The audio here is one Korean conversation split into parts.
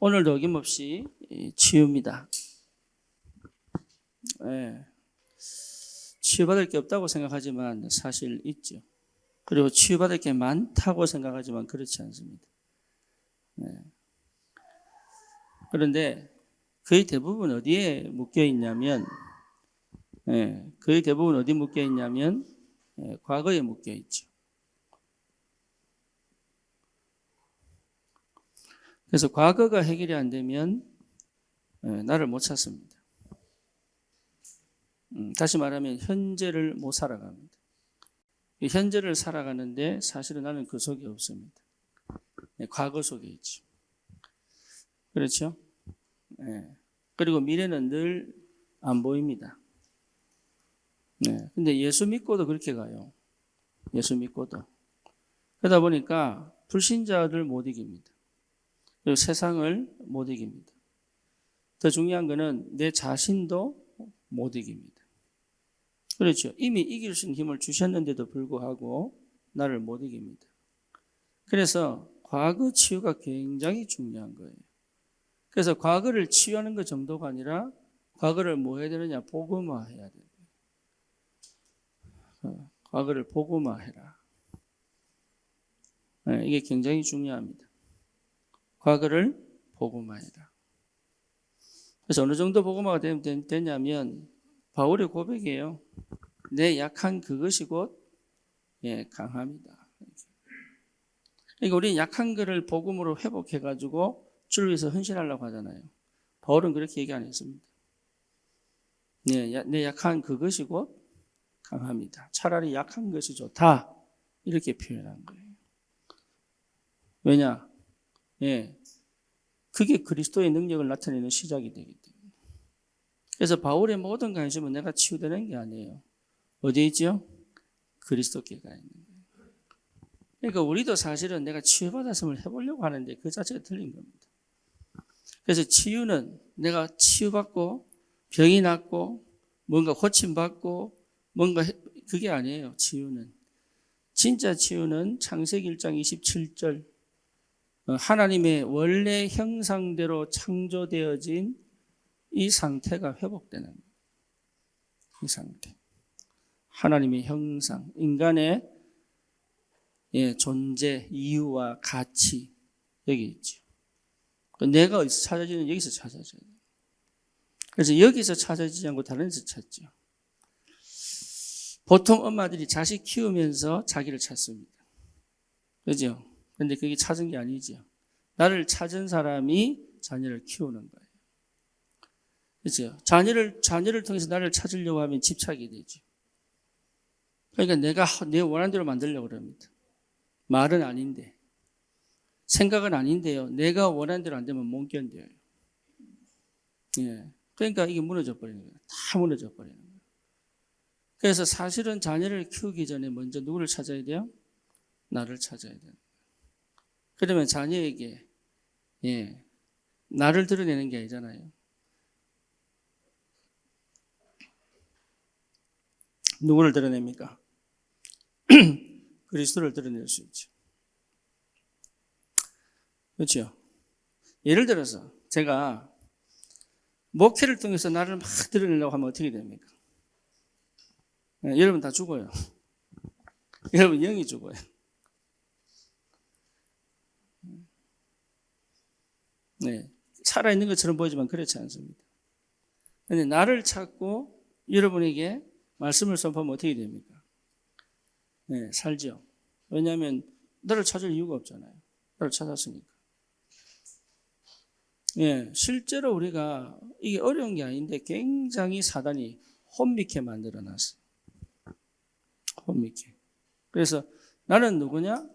오늘도 어김없이 치유입니다. 치유받을 게 없다고 생각하지만 사실 있죠. 그리고 치유받을 게 많다고 생각하지만 그렇지 않습니다. 그런데 거의 대부분 어디에 묶여 있냐면, 과거에 묶여 있죠. 그래서 과거가 해결이 안 되면 나를 못 찾습니다. 다시 말하면 현재를 못 살아갑니다. 현재를 살아가는데 사실은 나는 그 속에 없습니다. 과거 속에 있죠. 그렇죠? 그리고 미래는 늘 안 보입니다. 근데 예수 믿고도 그렇게 가요. 예수 믿고도. 그러다 보니까 불신자들 못 이깁니다. 그리고 세상을 못 이깁니다. 더 중요한 거는 내 자신도 못 이깁니다. 그렇죠. 이미 이길 수 있는 힘을 주셨는데도 불구하고 나를 못 이깁니다. 그래서 과거 치유가 굉장히 중요한 거예요. 그래서 과거를 치유하는 것 정도가 아니라 과거를 뭐 해야 되느냐? 복음화해야 돼요. 과거를 복음화해라. 이게 굉장히 중요합니다. 과거를 복음화해라. 그래서 어느 정도 복음화가 되냐면 바울의 고백이에요. 내 약한 그것이 곧 강함이다. 그러니까 우리는 약한 것을 복음으로 회복해가지고 주를 위해서 헌신하려고 하잖아요. 바울은 그렇게 얘기 안 했습니다. 내 약한 그것이 곧 강함이다. 차라리 약한 것이 좋다. 이렇게 표현한 거예요. 왜냐? 그게 그리스도의 능력을 나타내는 시작이 되기 때문에. 그래서 바울의 모든 관심은 내가 치유되는 게 아니에요. 어디에 있죠? 그리스도께 가 있는 거예요. 그러니까 우리도 사실은 내가 치유받았음을 해보려고 하는데 그 자체가 틀린 겁니다. 그래서 치유는 내가 치유받고 병이 낫고 뭔가 고침받고 뭔가 그게 아니에요. 치유는. 진짜 치유는 창세기 1장 27절 하나님의 원래 형상대로 창조되어진 이 상태가 회복되는 거예요. 이 상태. 하나님의 형상, 인간의 존재, 이유와 가치 여기 있죠. 내가 어디서 찾아지는 여기서 찾아져요. 그래서 여기서 찾아지지 않고 다른 데서 찾죠. 보통 엄마들이 자식 키우면서 자기를 찾습니다. 그죠? 그런데 그게 찾은 게 아니죠. 나를 찾은 사람이 자녀를 키우는 거예요. 그죠? 자녀를 통해서 나를 찾으려고 하면 집착이 되죠. 그러니까 내가 내 원하는 대로 만들려고 그럽니다. 말은 아닌데, 생각은 아닌데요. 내가 원하는 대로 안 되면 못 견뎌요. 그러니까 이게 무너져 버리는 거예요. 다 무너져 버리는 거예요. 그래서 사실은 자녀를 키우기 전에 먼저 누구를 찾아야 돼요? 나를 찾아야 돼요. 그러면 자녀에게 나를 드러내는 게 아니잖아요. 누구를 드러냅니까? 그리스도를 드러낼 수 있죠. 그렇죠? 예를 들어서 제가 목회를 통해서 나를 막 드러내려고 하면 어떻게 됩니까? 여러분 다 죽어요. 여러분 영이 죽어요. 살아있는 것처럼 보이지만 그렇지 않습니다. 그런데 나를 찾고 여러분에게 말씀을 선포하면 어떻게 됩니까? 살죠. 왜냐하면 너를 찾을 이유가 없잖아요. 너를 찾았으니까. 실제로 우리가 이게 어려운 게 아닌데 굉장히 사단이 혼미케 만들어놨어요. 혼미케. 그래서 나는 누구냐?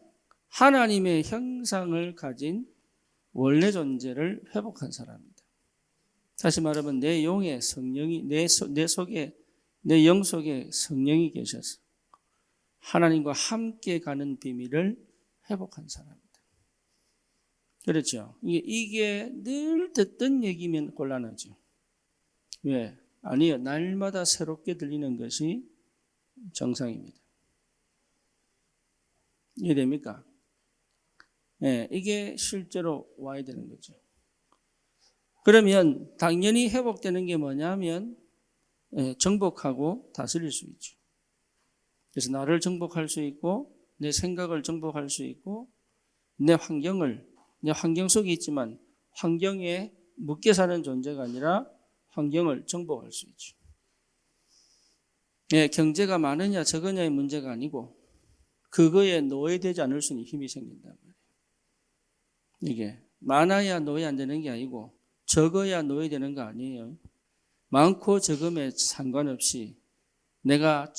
하나님의 형상을 가진 원래 존재를 회복한 사람입니다. 다시 말하면 내 영의 성령이 내 속에 내 영 속에 성령이 계셔서 하나님과 함께 가는 비밀을 회복한 사람입니다. 그렇죠? 이게 늘 듣던 얘기면 곤란하죠. 왜? 아니요. 날마다 새롭게 들리는 것이 정상입니다. 이해됩니까? 이게 실제로 와야 되는 거죠. 그러면 당연히 회복되는 게 뭐냐면 정복하고 다스릴 수 있죠. 그래서 나를 정복할 수 있고 내 생각을 정복할 수 있고 내 환경 속에 있지만 환경에 묶여 사는 존재가 아니라 환경을 정복할 수 있죠. 경제가 많으냐 적으냐의 문제가 아니고 그거에 노예되지 않을 수 있는 힘이 생긴단 말이에요. 이게 많아야 노예 안 되는 게 아니고 적어야 노예되는 거 아니에요. 많고 적음에 상관없이 내가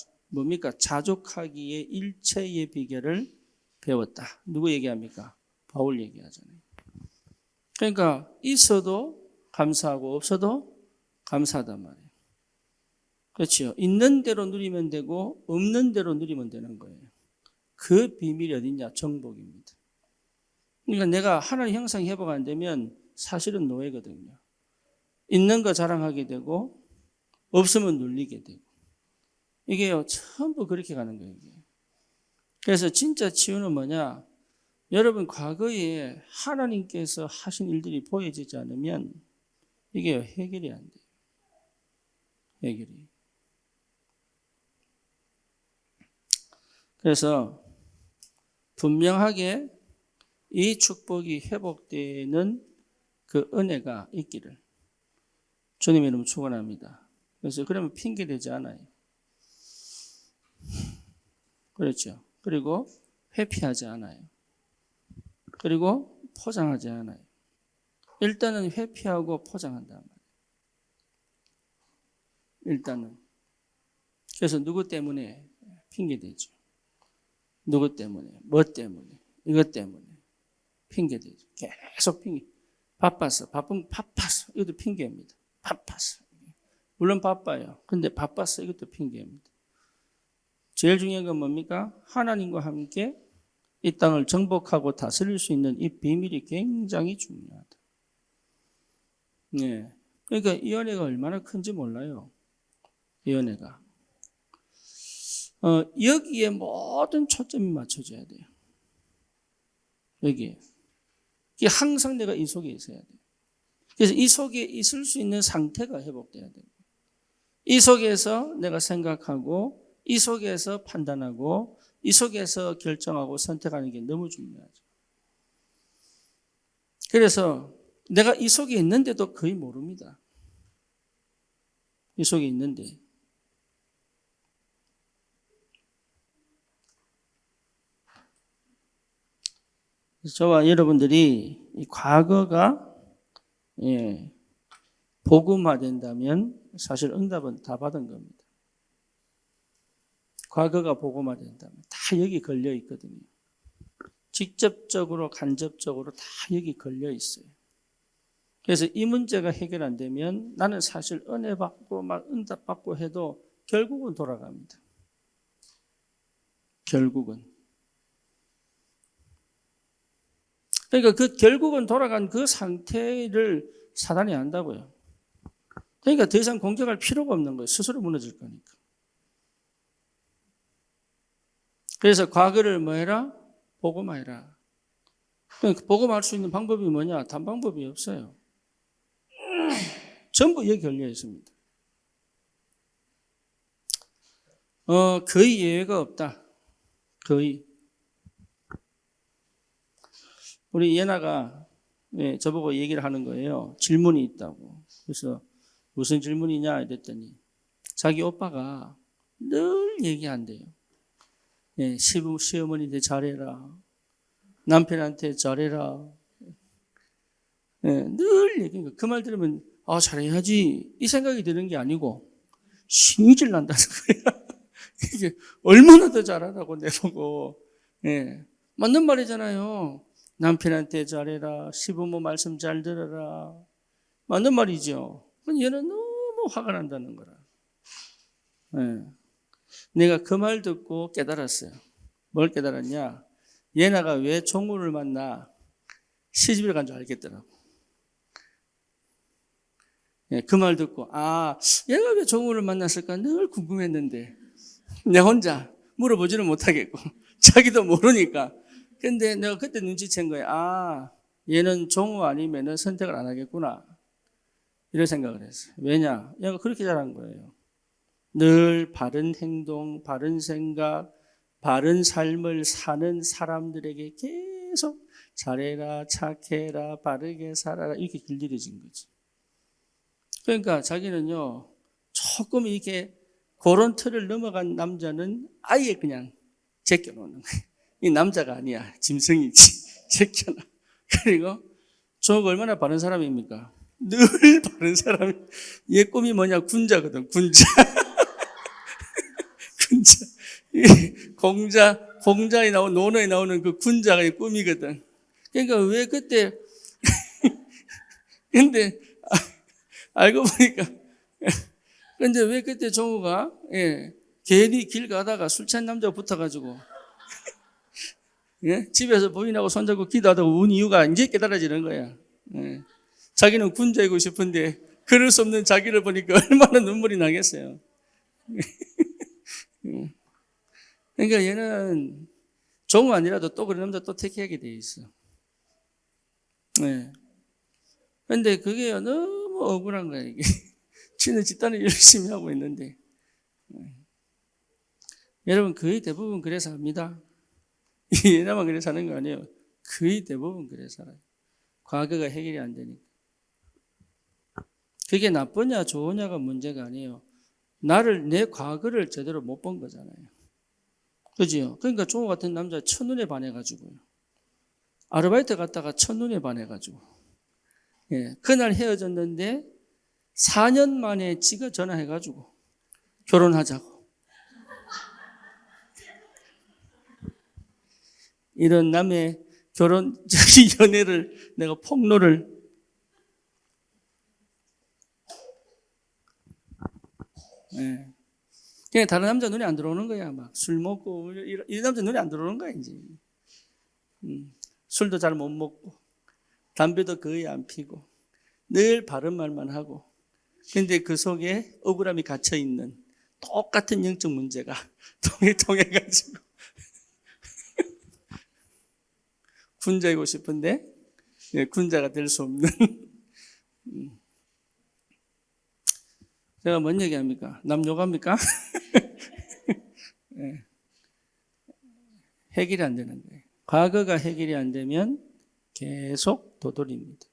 자족하기에 일체의 비결을 배웠다. 누구 얘기합니까? 바울 얘기하잖아요. 그러니까 있어도 감사하고 없어도 감사하단 말이에요. 그렇죠. 있는 대로 누리면 되고 없는 대로 누리면 되는 거예요. 그 비밀이 어디냐? 정복입니다. 그러니까 내가 하나님 형상 회복 안 되면 사실은 노예거든요. 있는 거 자랑하게 되고 없으면 눌리게 되고 이게요 전부 그렇게 가는 거예요. 이게. 그래서 진짜 치유는 뭐냐? 여러분 과거에 하나님께서 하신 일들이 보여지지 않으면 이게 해결이 안 돼요. 해결이. 그래서 분명하게 이 축복이 회복되는 그 은혜가 있기를 주님 이름 축원합니다. 그래서 그러면 핑계 대지 않아요. 그렇죠. 그리고 회피하지 않아요. 그리고 포장하지 않아요. 일단은 회피하고 포장한단 말이에요. 일단은. 그래서 누구 때문에 핑계 대죠. 누구 때문에, 뭐 때문에, 이것 때문에 핑계 대죠. 계속 핑계. 바빴어. 바쁘면 바빴어. 이것도 핑계입니다. 바빴어. 물론 바빠요. 근데 바빴어. 이것도 핑계입니다. 제일 중요한 건 뭡니까? 하나님과 함께 이 땅을 정복하고 다스릴 수 있는 이 비밀이 굉장히 중요하다. 네. 그러니까 이 은혜가 얼마나 큰지 몰라요. 이 은혜가. 여기에 모든 초점이 맞춰져야 돼요. 여기에. 이게 항상 내가 이 속에 있어야 돼요. 그래서 이 속에 있을 수 있는 상태가 회복돼야 돼요. 이 속에서 내가 생각하고, 이 속에서 판단하고, 이 속에서 결정하고 선택하는 게 너무 중요하죠. 그래서 내가 이 속에 있는데도 거의 모릅니다. 이 속에 있는데. 저와 여러분들이 이 과거가 복음화된다면 사실 응답은 다 받은 겁니다. 과거가 복음화된다면 다 여기 걸려 있거든요. 직접적으로 간접적으로 다 여기 걸려 있어요. 그래서 이 문제가 해결 안 되면 나는 사실 은혜 받고 막 응답 받고 해도 결국은 돌아갑니다. 결국은. 그러니까 그 결국은 돌아간 그 상태를 사단이 안다고요. 그러니까 더 이상 공격할 필요가 없는 거예요. 스스로 무너질 거니까. 그래서 과거를 뭐 해라? 복음화해라. 그러니까 복음할 수 있는 방법이 뭐냐? 단 방법이 없어요. 전부 여기 걸려 있습니다. 거의 예외가 없다. 거의. 우리 예나가 저보고 얘기를 하는 거예요. 질문이 있다고. 그래서 무슨 질문이냐 이랬더니 자기 오빠가 늘 얘기한대요. 시어머니한테 잘해라. 남편한테 잘해라. 늘 얘기해요. 그 말 들으면 잘해야지 이 생각이 드는 게 아니고 신이질 난다는 거예요. 이게 얼마나 더 잘하라고 내보고. 맞는 말이잖아요. 남편한테 잘해라. 시부모 말씀 잘 들어라. 맞는 말이죠. 근데 얘는 너무 화가 난다는 거라. 내가 그 말 듣고 깨달았어요. 뭘 깨달았냐? 얘나가 왜 종우를 만나 시집을 간 줄 알겠더라고. 그 말 듣고 얘가 왜 종우를 만났을까 늘 궁금했는데 내 혼자 물어보지는 못하겠고 자기도 모르니까. 근데 내가 그때 눈치챈 거야. 얘는 종우 아니면은 선택을 안 하겠구나. 이런 생각을 했어요. 왜냐? 얘가 그렇게 자란 거예요. 늘 바른 행동, 바른 생각, 바른 삶을 사는 사람들에게 계속 잘해라, 착해라, 바르게 살아라 이렇게 길들여진 거지. 그러니까 자기는요, 조금 이렇게 그런 틀을 넘어간 남자는 아예 그냥 제껴놓는 거예요. 이 남자가 아니야. 짐승이지. 제껴놔. 그리고 저거 얼마나 바른 사람입니까? 늘 바른 사람이. 얘 꿈이 뭐냐? 군자거든. 군자. 군자. 공자에 나오는, 논어에 나오는 그 군자가 꿈이거든. 그러니까 왜 그때, 근데, 알고 보니까, 근데 왜 그때 종우가, 괜히 길 가다가 술 취한 남자 붙어가지고, 집에서 부인하고 손잡고 기도하다가 운 이유가 이제 깨달아지는 거야. 자기는 군자이고 싶은데, 그럴 수 없는 자기를 보니까 얼마나 눈물이 나겠어요. 그러니까 얘는 종우 아니라도 또 그런 남자 또 택하게 돼 있어. 근데 그게 너무 억울한 거야, 이게. 지는 집단을 열심히 하고 있는데. 여러분, 거의 대부분 그래 삽니다. 얘나만 그래 사는 거 아니에요. 거의 대부분 그래 살아요. 과거가 해결이 안 되니까. 그게 나쁘냐 좋으냐가 문제가 아니에요. 내 과거를 제대로 못 본 거잖아요. 그죠? 그러니까 종호 같은 남자 첫눈에 반해가지고요. 아르바이트 갔다가 첫눈에 반해가지고. 그날 헤어졌는데 4년 만에 지가 전화해가지고 결혼하자고. 이런 남의 연애를 내가 폭로를. 그냥 다른 남자 눈에 안 들어오는 거야. 막 술 먹고 이 남자 눈에 안 들어오는 거야 이제. 술도 잘 못 먹고 담배도 거의 안 피고 늘 바른 말만 하고. 근데 그 속에 억울함이 갇혀 있는 똑같은 영적 문제가 통해가지고 군자이고 싶은데 군자가 될 수 없는. 제가 뭔 얘기합니까? 남 욕합니까? 해결이 안 되는 거예요. 과거가 해결이 안 되면 계속 도돌입니다.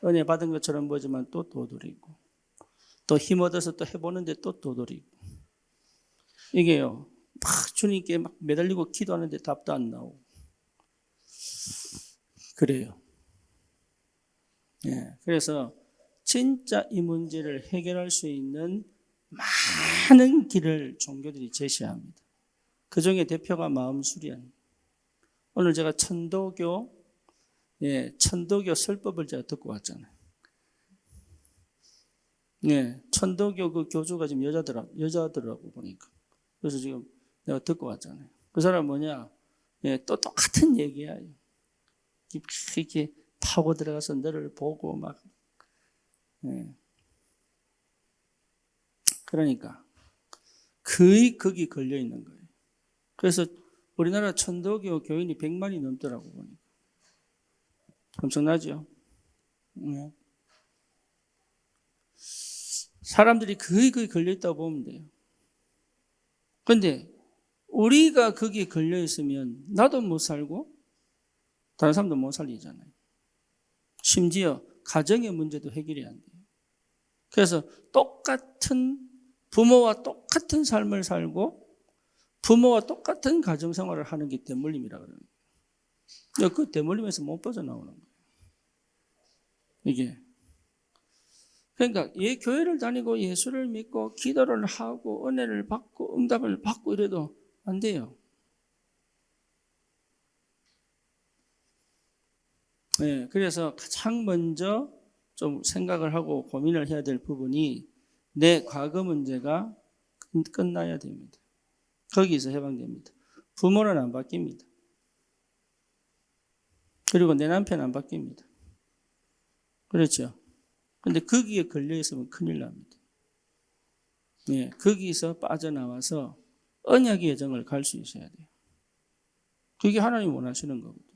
은혜 받은 것처럼 보지만 또 도돌이고, 또 힘 얻어서 또 해보는데 또 도돌이고. 이게요, 막 주님께 막 매달리고 기도하는데 답도 안 나오고. 그래요. 그래서 진짜 이 문제를 해결할 수 있는 많은 길을 종교들이 제시합니다. 그 중에 대표가 마음수련. 오늘 제가 천도교 설법을 제가 듣고 왔잖아요. 천도교 그 교주가 지금 여자더라고 보니까. 그래서 지금 내가 듣고 왔잖아요. 그 사람 뭐냐? 또 똑같은 얘기야. 이렇게 타고 들어가서 너를 보고 막. 그러니까 거의 거기 걸려 있는 거예요. 그래서 우리나라 천도교 교인이 100만이 넘더라고 보니까. 엄청나죠? 사람들이 거의 걸려 있다고 보면 돼요. 그런데 우리가 거기에 걸려 있으면 나도 못 살고 다른 사람도 못 살리잖아요. 심지어 가정의 문제도 해결이 안 돼요. 그래서 부모와 똑같은 삶을 살고 부모와 똑같은 가정생활을 하는 게 대물림이라 그러는 거예요. 그 대물림에서 못 빠져나오는 거예요. 이게. 그러니까 교회를 다니고 예수를 믿고 기도를 하고 은혜를 받고 응답을 받고 이래도 안 돼요. 그래서 가장 먼저 좀 생각을 하고 고민을 해야 될 부분이 내 과거 문제가 끝나야 됩니다. 거기서 해방됩니다. 부모는 안 바뀝니다. 그리고 내 남편 안 바뀝니다. 그렇죠? 근데 거기에 걸려 있으면 큰일 납니다. 거기서 빠져나와서 언약의 여정을 갈 수 있어야 돼요. 그게 하나님 원하시는 거거든요.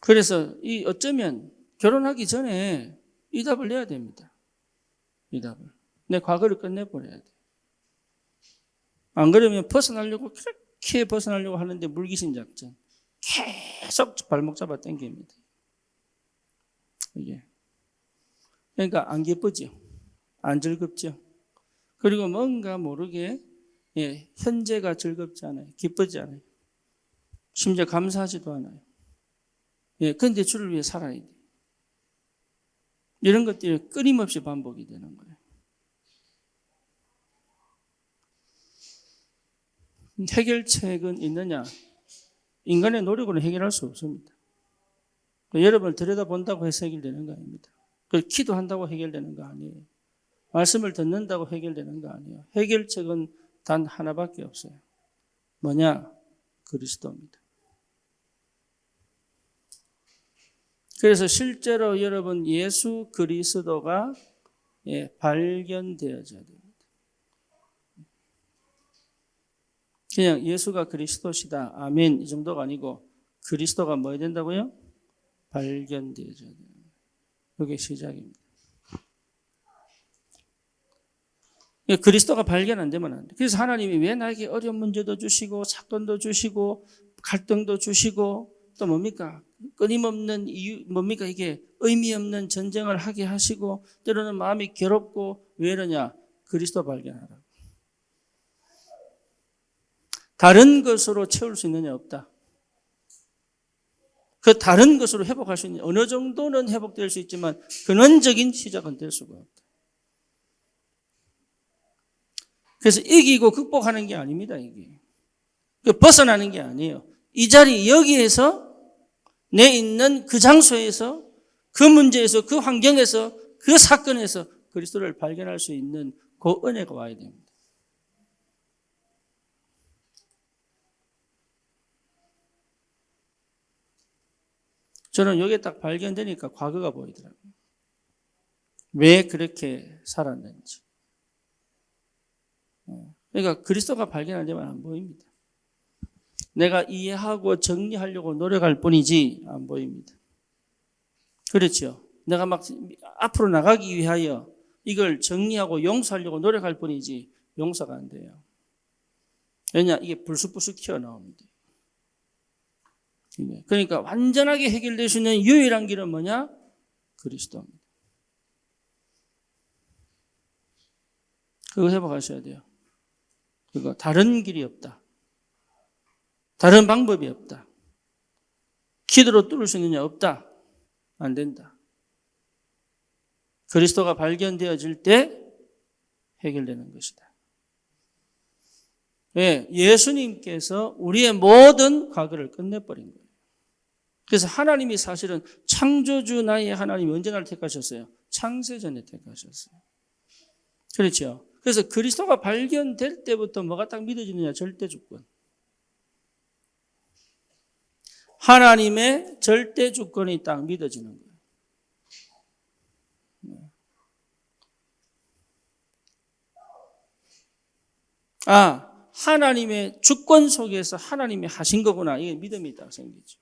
그래서 어쩌면 결혼하기 전에 이 답을 내야 됩니다. 이 답을. 내 과거를 끝내버려야 돼. 안 그러면 벗어나려고 그렇게 벗어나려고 하는데 물귀신 작전. 계속 발목 잡아 당깁니다. 이게. 그러니까 안 기쁘죠. 안 즐겁죠. 그리고 뭔가 모르게 현재가 즐겁지 않아요. 기쁘지 않아요. 심지어 감사하지도 않아요. 그런데 주를 위해 살아야 돼요. 이런 것들이 끊임없이 반복이 되는 거예요. 해결책은 있느냐? 인간의 노력으로 해결할 수 없습니다. 여러분을 들여다본다고 해서 해결되는 거 아닙니다. 기도한다고 해결되는 거 아니에요. 말씀을 듣는다고 해결되는 거 아니에요. 해결책은 단 하나밖에 없어요. 뭐냐? 그리스도입니다. 그래서 실제로 여러분 예수 그리스도가 발견되어져야 됩니다. 그냥 예수가 그리스도시다. 아멘. 이 정도가 아니고 그리스도가 뭐 해야 된다고요? 발견되어져야 돼요. 그게 시작입니다. 그리스도가 발견 안 되면 안 돼. 그래서 하나님이 왜 나에게 어려운 문제도 주시고 사건도 주시고 갈등도 주시고 또 뭡니까? 끊임없는 이유 뭡니까? 이게 의미 없는 전쟁을 하게 하시고 때로는 마음이 괴롭고 왜 이러냐? 그리스도 발견하라. 다른 것으로 채울 수 있느냐? 없다. 그 다른 것으로 회복할 수 있는 어느 정도는 회복될 수 있지만 근원적인 시작은 될 수가 없다. 그래서 이기고 극복하는 게 아닙니다. 이게 벗어나는 게 아니에요. 이 자리 여기에서 내 있는 그 장소에서 그 문제에서 그 환경에서 그 사건에서 그리스도를 발견할 수 있는 그 은혜가 와야 됩니다. 저는 여기에 딱 발견되니까 과거가 보이더라고요. 왜 그렇게 살았는지. 그러니까 그리스도가 발견 안 되면 안 보입니다. 내가 이해하고 정리하려고 노력할 뿐이지 안 보입니다. 그렇죠. 내가 막 앞으로 나가기 위하여 이걸 정리하고 용서하려고 노력할 뿐이지 용서가 안 돼요. 왜냐? 이게 불쑥불쑥 튀어나옵니다. 그러니까 완전하게 해결될 수 있는 유일한 길은 뭐냐? 그리스도입니다. 그거 회복하셔야 돼요. 그거 다른 길이 없다. 다른 방법이 없다. 기도로 뚫을 수 있느냐? 없다. 안 된다. 그리스도가 발견되어질 때 해결되는 것이다. 왜? 예수님께서 우리의 모든 과거를 끝내버린 거예요. 그래서 하나님이 사실은 창조주 나의 하나님이 언제 나를 택하셨어요? 창세전에 택하셨어요. 그렇죠. 그래서 그리스도가 발견될 때부터 뭐가 딱 믿어지느냐? 절대주권. 하나님의 절대주권이 딱 믿어지는 거예요. 하나님의 주권 속에서 하나님이 하신 거구나. 이게 믿음이 딱 생기죠.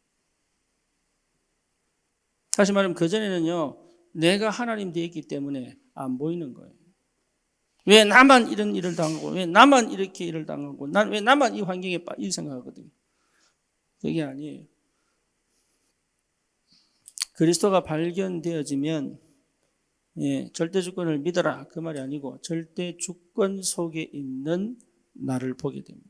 다시 말하면 그전에는요, 내가 하나님 되어 있기 때문에 안 보이는 거예요. 왜 나만 이런 일을 당하고, 왜 나만 이렇게 일을 당하고, 왜 나만 이 환경에 이 생각하거든요. 그게 아니에요. 그리스도가 발견되어지면, 절대 주권을 믿어라. 그 말이 아니고, 절대 주권 속에 있는 나를 보게 됩니다.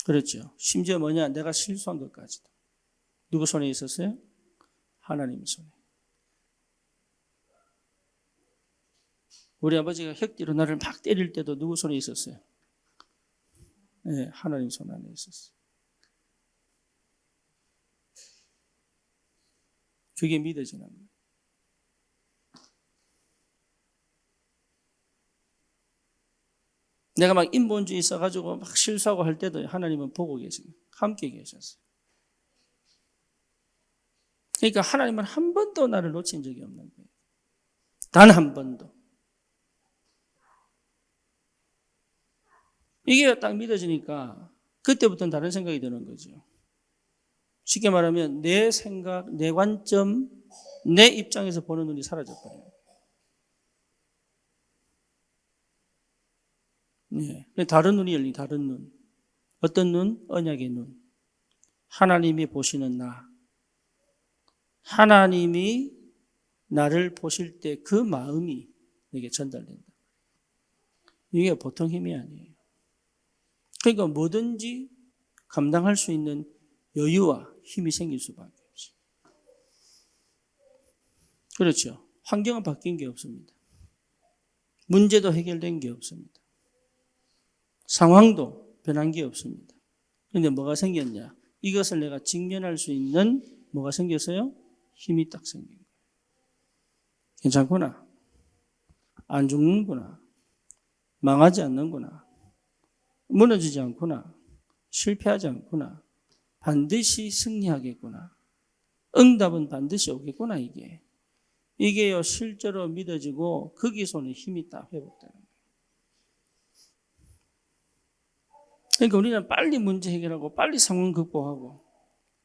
그렇죠. 심지어 뭐냐? 내가 실수한 것까지도. 누구 손에 있었어요? 하나님 손에. 우리 아버지가 혁띠로 나를 막 때릴 때도 누구 손에 있었어요? 네, 하나님 손 안에 있었어요. 그게 믿어지는 거예요. 내가 막 인본주의 있어가지고 막 실수하고 할 때도 하나님은 보고 계시고 함께 계셨어요. 그러니까 하나님은 한 번도 나를 놓친 적이 없는 거예요. 단 한 번도. 이게 딱 믿어지니까 그때부터는 다른 생각이 드는 거죠. 쉽게 말하면 내 생각, 내 관점, 내 입장에서 보는 눈이 사라져버려요. 네. 다른 눈이 열린 다른 눈. 어떤 눈? 언약의 눈. 하나님이 보시는 나. 하나님이 나를 보실 때 그 마음이 내게 전달된다. 이게 보통 힘이 아니에요. 그러니까 뭐든지 감당할 수 있는 여유와 힘이 생길 수밖에 없어요. 그렇죠. 환경은 바뀐 게 없습니다. 문제도 해결된 게 없습니다. 상황도 변한 게 없습니다. 그런데 뭐가 생겼냐? 이것을 내가 직면할 수 있는 뭐가 생겼어요? 힘이 딱 생긴 거예요. 괜찮구나. 안 죽는구나. 망하지 않는구나. 무너지지 않구나. 실패하지 않구나. 반드시 승리하겠구나. 응답은 반드시 오겠구나, 이게. 이게요, 실제로 믿어지고, 거기서는 힘이 딱 회복되는 거예요. 그러니까 우리는 빨리 문제 해결하고, 빨리 상황 극복하고,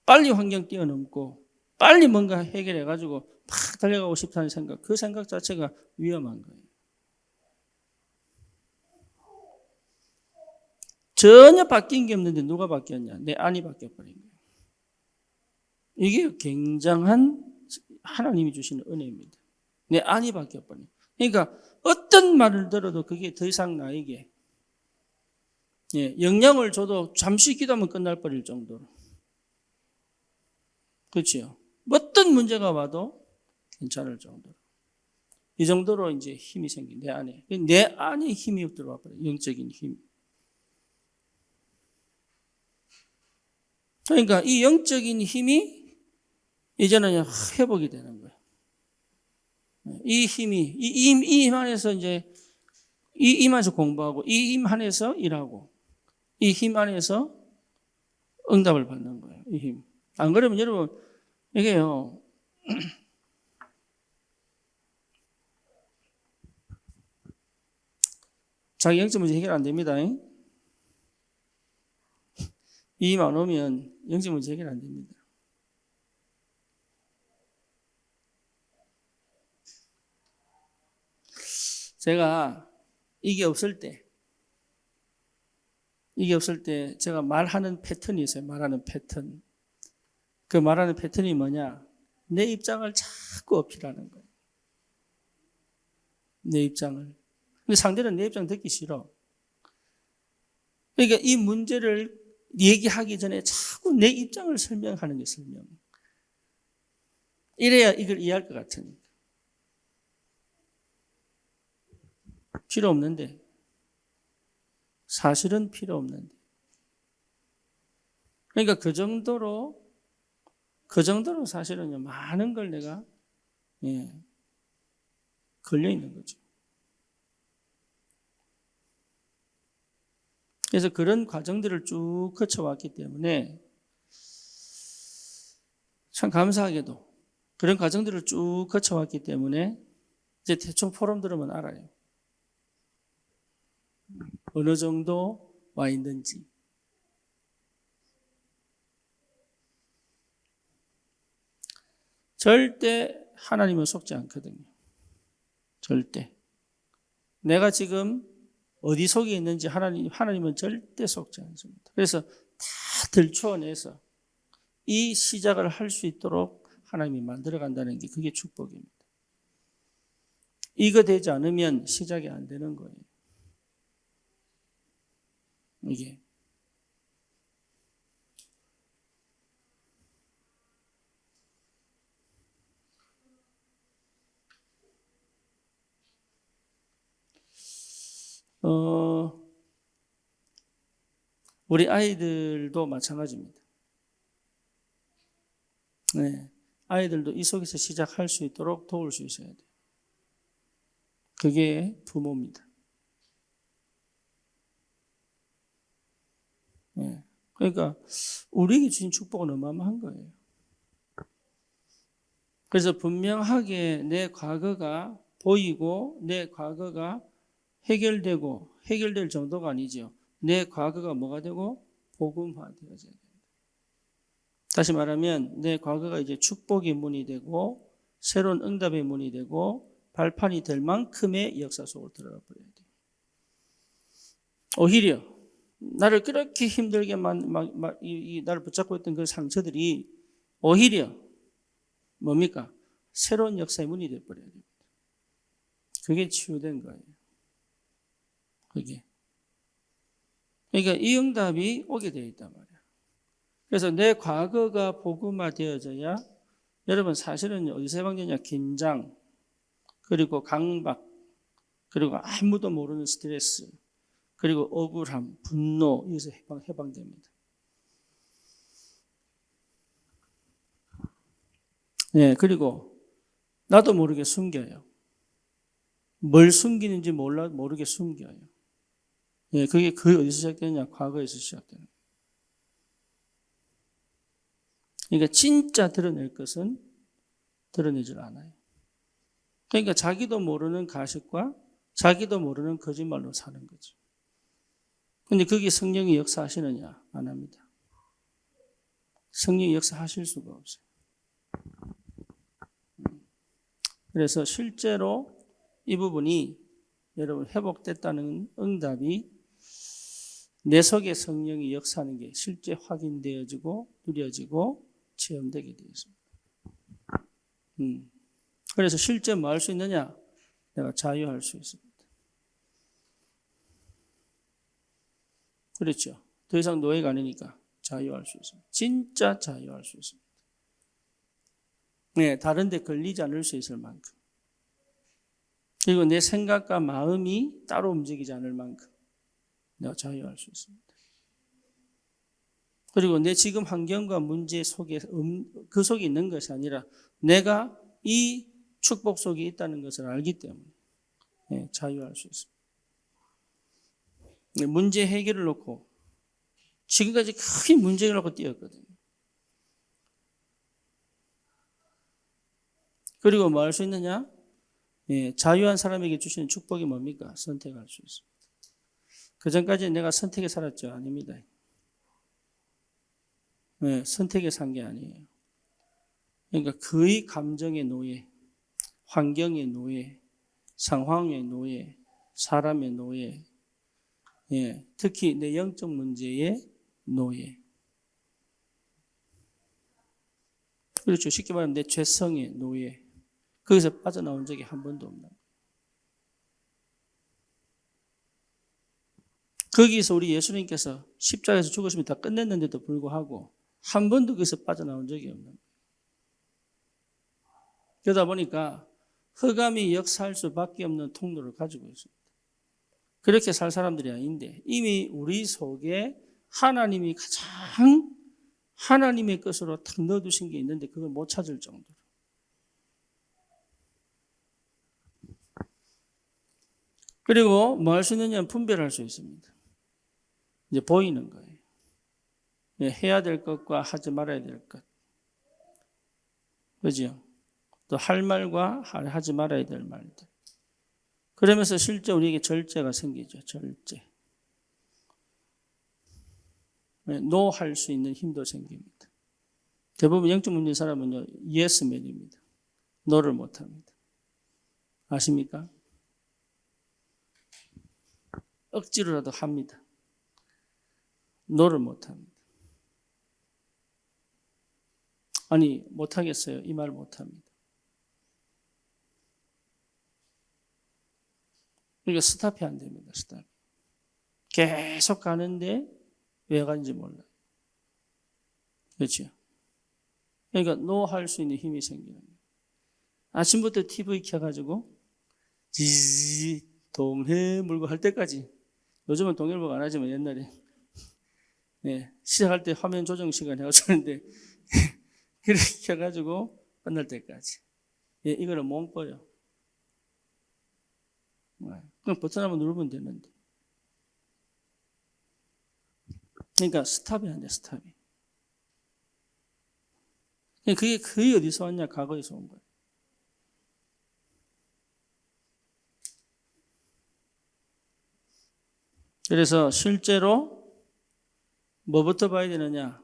빨리 환경 뛰어넘고, 빨리 뭔가 해결해가지고, 막 달려가고 싶다는 생각, 그 생각 자체가 위험한 거예요. 전혀 바뀐 게 없는데 누가 바뀌었냐? 내 안이 바뀌어버린 거예요. 이게 굉장한 하나님이 주시는 은혜입니다. 내 안이 바뀌어버린 거예요. 그러니까 어떤 말을 들어도 그게 더 이상 나에게 영향을 줘도 잠시 기도하면 끝날 뻔할 정도로. 그렇죠? 어떤 문제가 와도 괜찮을 정도로. 이 정도로 이제 힘이 생긴 내 안에. 내 안에 힘이 들어와 버려요. 영적인 힘. 그러니까 이 영적인 힘이 이제는 회복이 되는 거예요. 이 힘이, 이 힘 안에서 이제, 이 힘 안에서 공부하고, 이 힘 안에서 일하고, 이 힘 안에서 응답을 받는 거예요. 이 힘. 안 그러면 여러분, 이게요, 자기 영적 문제 해결 안 됩니다. 이 힘 안 오면 영적 문제 해결 안 됩니다. 제가 이게 없을 때 제가 말하는 패턴이 있어요. 말하는 패턴. 그 말하는 패턴이 뭐냐? 내 입장을 자꾸 어필하는 거예요. 내 입장을. 근데 상대는 내 입장 듣기 싫어. 그러니까 이 문제를 얘기하기 전에 자꾸 내 입장을 설명하는 게 설명. 이래야 이걸 이해할 것 같으니까. 필요 없는데. 사실은 필요 없는데. 그러니까 그 정도로 사실은 많은 걸 내가 걸려 있는 거죠. 그래서 그런 과정들을 쭉 거쳐왔기 때문에 참 감사하게도 그런 과정들을 쭉 거쳐왔기 때문에 이제 대충 포럼 들으면 알아요. 어느 정도 와 있는지. 절대 하나님은 속지 않거든요. 절대. 내가 지금 어디 속에 있는지 하나님은 절대 속지 않습니다. 그래서 다 들추어내서 이 시작을 할 수 있도록 하나님이 만들어간다는 게 그게 축복입니다. 이거 되지 않으면 시작이 안 되는 거예요. 이게. 우리 아이들도 마찬가지입니다. 네. 아이들도 이 속에서 시작할 수 있도록 도울 수 있어야 돼요. 그게 부모입니다. 네. 그러니까 우리에게 주신 축복은 어마어마한 거예요. 그래서 분명하게 내 과거가 보이고 내 과거가 해결될 정도가 아니죠. 내 과거가 뭐가 되고 복음화되어져야 된다. 다시 말하면 내 과거가 이제 축복의 문이 되고 새로운 응답의 문이 되고 발판이 될 만큼의 역사 속으로 들어가 버려야 돼요. 오히려 나를 그렇게 힘들게 나를 붙잡고 있던 그 상처들이 오히려 뭡니까? 새로운 역사의 문이 되어버려야 됩니다. 그게 치유된 거예요. 그게. 그러니까 이 응답이 오게 되어 있단 말이야. 그래서 내 과거가 복음화되어져야 여러분 사실은 어디서 해방되냐? 긴장, 그리고 강박, 그리고 아무도 모르는 스트레스, 그리고 억울함, 분노, 여기서 해방됩니다. 네, 그리고 나도 모르게 숨겨요. 뭘 숨기는지 모르게 숨겨요. 네, 그게 어디서 시작되느냐? 과거에서 시작되는 거예요. 그러니까 진짜 드러낼 것은 드러내질 않아요. 그러니까 자기도 모르는 가식과 자기도 모르는 거짓말로 사는 거죠. 근데 그게 성령이 역사하시느냐? 안 합니다. 성령이 역사하실 수가 없어요. 그래서 실제로 이 부분이 여러분 회복됐다는 응답이 내 속에 성령이 역사하는 게 실제 확인되어지고 누려지고 체험되게 되어 있습니다. 그래서 실제 뭐 할 수 있느냐? 내가 자유할 수 있습니다. 그렇죠. 더 이상 노예가 아니니까 자유할 수 있습니다. 진짜 자유할 수 있습니다. 네, 다른 데 걸리지 않을 수 있을 만큼. 그리고 내 생각과 마음이 따로 움직이지 않을 만큼 내가 자유할 수 있습니다. 그리고 내 지금 환경과 문제 속에 그 속에 있는 것이 아니라 내가 이 축복 속에 있다는 것을 알기 때문에 네, 자유할 수 있습니다. 문제 해결을 놓고 지금까지 큰 문제를 놓고 뛰었거든요. 그리고 뭐 할 수 있느냐? 예, 자유한 사람에게 주시는 축복이 뭡니까? 선택할 수 있습니다. 그 전까지는 내가 선택에 살았죠? 아닙니다. 예, 선택에 산 게 아니에요. 그러니까 그의 감정의 노예, 환경의 노예, 상황의 노예, 사람의 노예, 예, 특히 내 영적 문제의 노예. 그렇죠. 쉽게 말하면 내 죄성의 노예. 거기서 빠져나온 적이 한 번도 없는 거예요. 거기서 우리 예수님께서 십자가에서 죽으시면 다 끝냈는데도 불구하고 한 번도 거기서 빠져나온 적이 없는 거예요. 그러다 보니까 흑암이 역사할 수밖에 없는 통로를 가지고 있습니다. 그렇게 살 사람들이 아닌데 이미 우리 속에 하나님이 가장 하나님의 것으로 탁 넣어두신 게 있는데 그걸 못 찾을 정도로. 그리고 뭐 할 수 있느냐? 분별할 수 있습니다. 이제 보이는 거예요. 해야 될 것과 하지 말아야 될 것. 그죠? 또 할 말과 하지 말아야 될 말들. 그러면서 실제 우리에게 절제가 생기죠. 절제. 노 할 수 있는 힘도 생깁니다. 대부분 영적 문제 사람은요, 예스맨입니다. 노를 못합니다. 아십니까? 억지로라도 합니다. 노를 못합니다. 아니, 못하겠어요. 이 말 못합니다. 그러니까 스탑이 안 됩니다. 스탑. 계속 가는데 왜 가는지 몰라요. 그렇죠? 그러니까 노 할 수 있는 힘이 생기는 거예요. 아침부터 TV 켜가지고 지지 동해 물고 할 때까지. 요즘은 동해물고 안 하지만 옛날에 네, 시작할 때 화면 조정 시간 해가지고 이렇게 켜가지고 끝날 때까지. 예, 이거는 못 꺼요. 그냥 버튼 한번 누르면 되는데. 그러니까 스탑이 안 돼, 스탑이. 그게 거의 어디서 왔냐? 과거에서 온 거예요. 그래서 실제로 뭐부터 봐야 되느냐?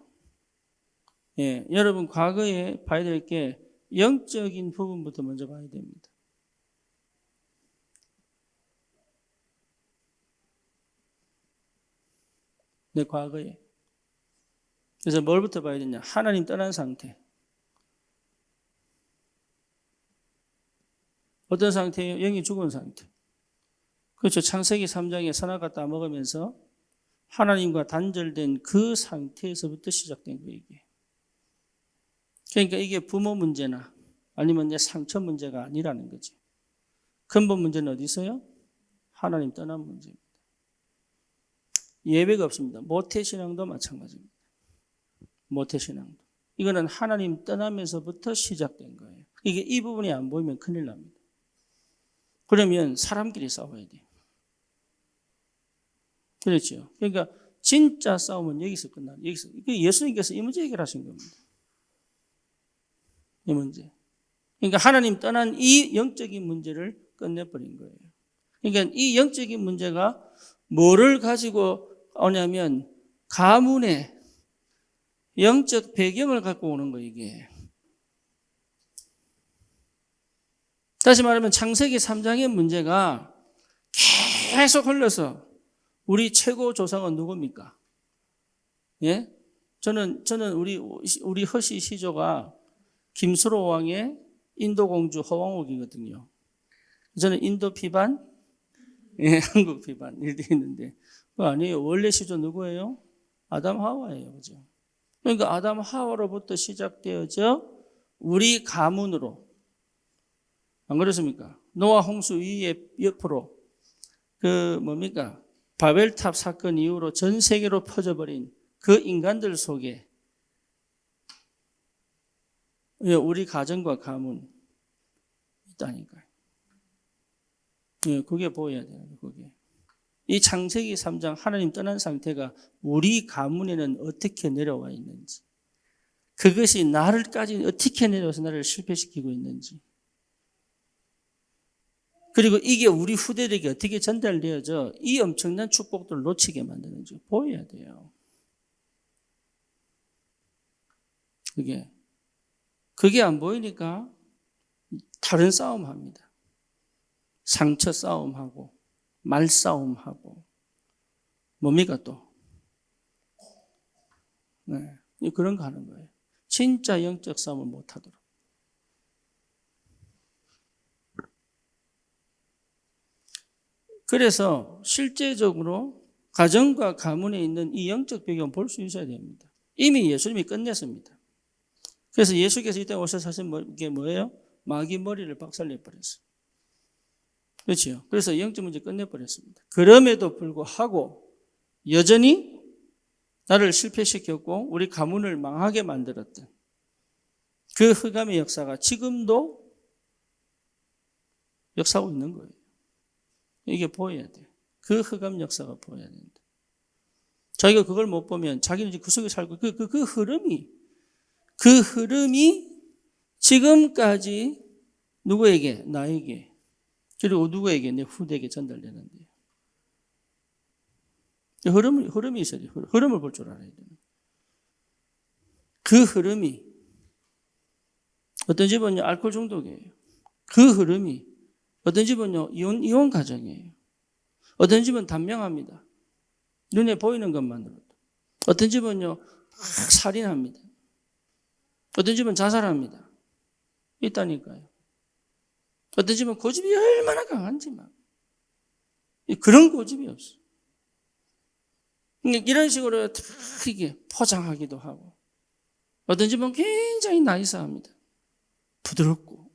예, 여러분 과거에 봐야 될 게 영적인 부분부터 먼저 봐야 됩니다. 내 과거에. 그래서 뭘부터 봐야 되냐? 하나님 떠난 상태. 어떤 상태예요? 영이 죽은 상태. 그렇죠. 창세기 3장에 선악과 따먹으면서 하나님과 단절된 그 상태에서부터 시작된 거예요, 이게. 그러니까 이게 부모 문제나 아니면 내 상처 문제가 아니라는 거지. 근본 문제는 어디 있어요? 하나님 떠난 문제입니다. 예외가 없습니다. 모태신앙도 마찬가지입니다. 모태신앙도. 이거는 하나님 떠나면서부터 시작된 거예요. 이게 이 부분이 안 보이면 큰일 납니다. 그러면 사람끼리 싸워야 돼요. 그렇죠. 그러니까 진짜 싸움은 여기서 끝나요. 여기서. 예수님께서 이 문제 해결하신 겁니다. 이 문제. 그러니까 하나님 떠난 이 영적인 문제를 끝내버린 거예요. 그러니까 이 영적인 문제가 뭐를 가지고 오냐면 가문의 영적 배경을 갖고 오는 거예요, 이게. 다시 말하면 창세기 3장의 문제가 계속 흘러서 우리 최고 조상은 누굽니까? 예? 저는 우리 허시 시조가 김수로 왕의 인도 공주 허왕옥이거든요. 저는 인도 피반, 예, 한국 피반 이렇게 있는데 그거 아니에요. 원래 시조 누구예요? 아담 하와예요, 그죠? 그러니까 아담 하와로부터 시작되어져 우리 가문으로, 안 그렇습니까? 노아 홍수 위에 옆으로 뭡니까? 바벨탑 사건 이후로 전 세계로 퍼져버린 그 인간들 속에 우리 가정과 가문 있다니까요. 그게 보여야 돼요. 그게. 이 창세기 3장 하나님 떠난 상태가 우리 가문에는 어떻게 내려와 있는지, 그것이 나를까지 어떻게 내려와서 나를 실패시키고 있는지, 그리고 이게 우리 후대들에게 어떻게 전달되어져 이 엄청난 축복들을 놓치게 만드는지 보여야 돼요. 그게 안 보이니까 다른 싸움합니다. 상처 싸움하고 말싸움하고 뭡니까 또? 네, 그런 거 하는 거예요. 진짜 영적 싸움을 못하도록. 그래서 실제적으로 가정과 가문에 있는 이 영적 배경을 볼 수 있어야 됩니다. 이미 예수님이 끝냈습니다. 그래서 예수께서 이때 오셔서 하신 게 뭐예요? 마귀 머리를 박살내버렸어요. 그렇죠. 그래서 영적 문제 끝내버렸습니다. 그럼에도 불구하고 여전히 나를 실패시켰고 우리 가문을 망하게 만들었던 그 흑암의 역사가 지금도 역사하고 있는 거예요. 이게 보여야 돼요. 그 흑암 역사가 보여야 된다. 자기가 그걸 못 보면 자기는 그 속에 살고 그 흐름이 지금까지 누구에게? 나에게. 그리고 누구에게? 내 후대에게 전달되는데요. 흐름이 있어야 돼요. 흐름을 볼 줄 알아야 돼요. 그 흐름이 어떤 집은요 알코올 중독이에요. 그 흐름이 어떤 집은요 이혼 가정이에요. 어떤 집은 단명합니다. 눈에 보이는 것만으로도. 어떤 집은요 살인합니다. 어떤 집은 자살합니다. 있다니까요. 어떤 집은 고집이 얼마나 강한지만. 그런 고집이 없어. 이런 식으로 이게 포장하기도 하고. 어떤 집은 굉장히 나이스합니다. 부드럽고.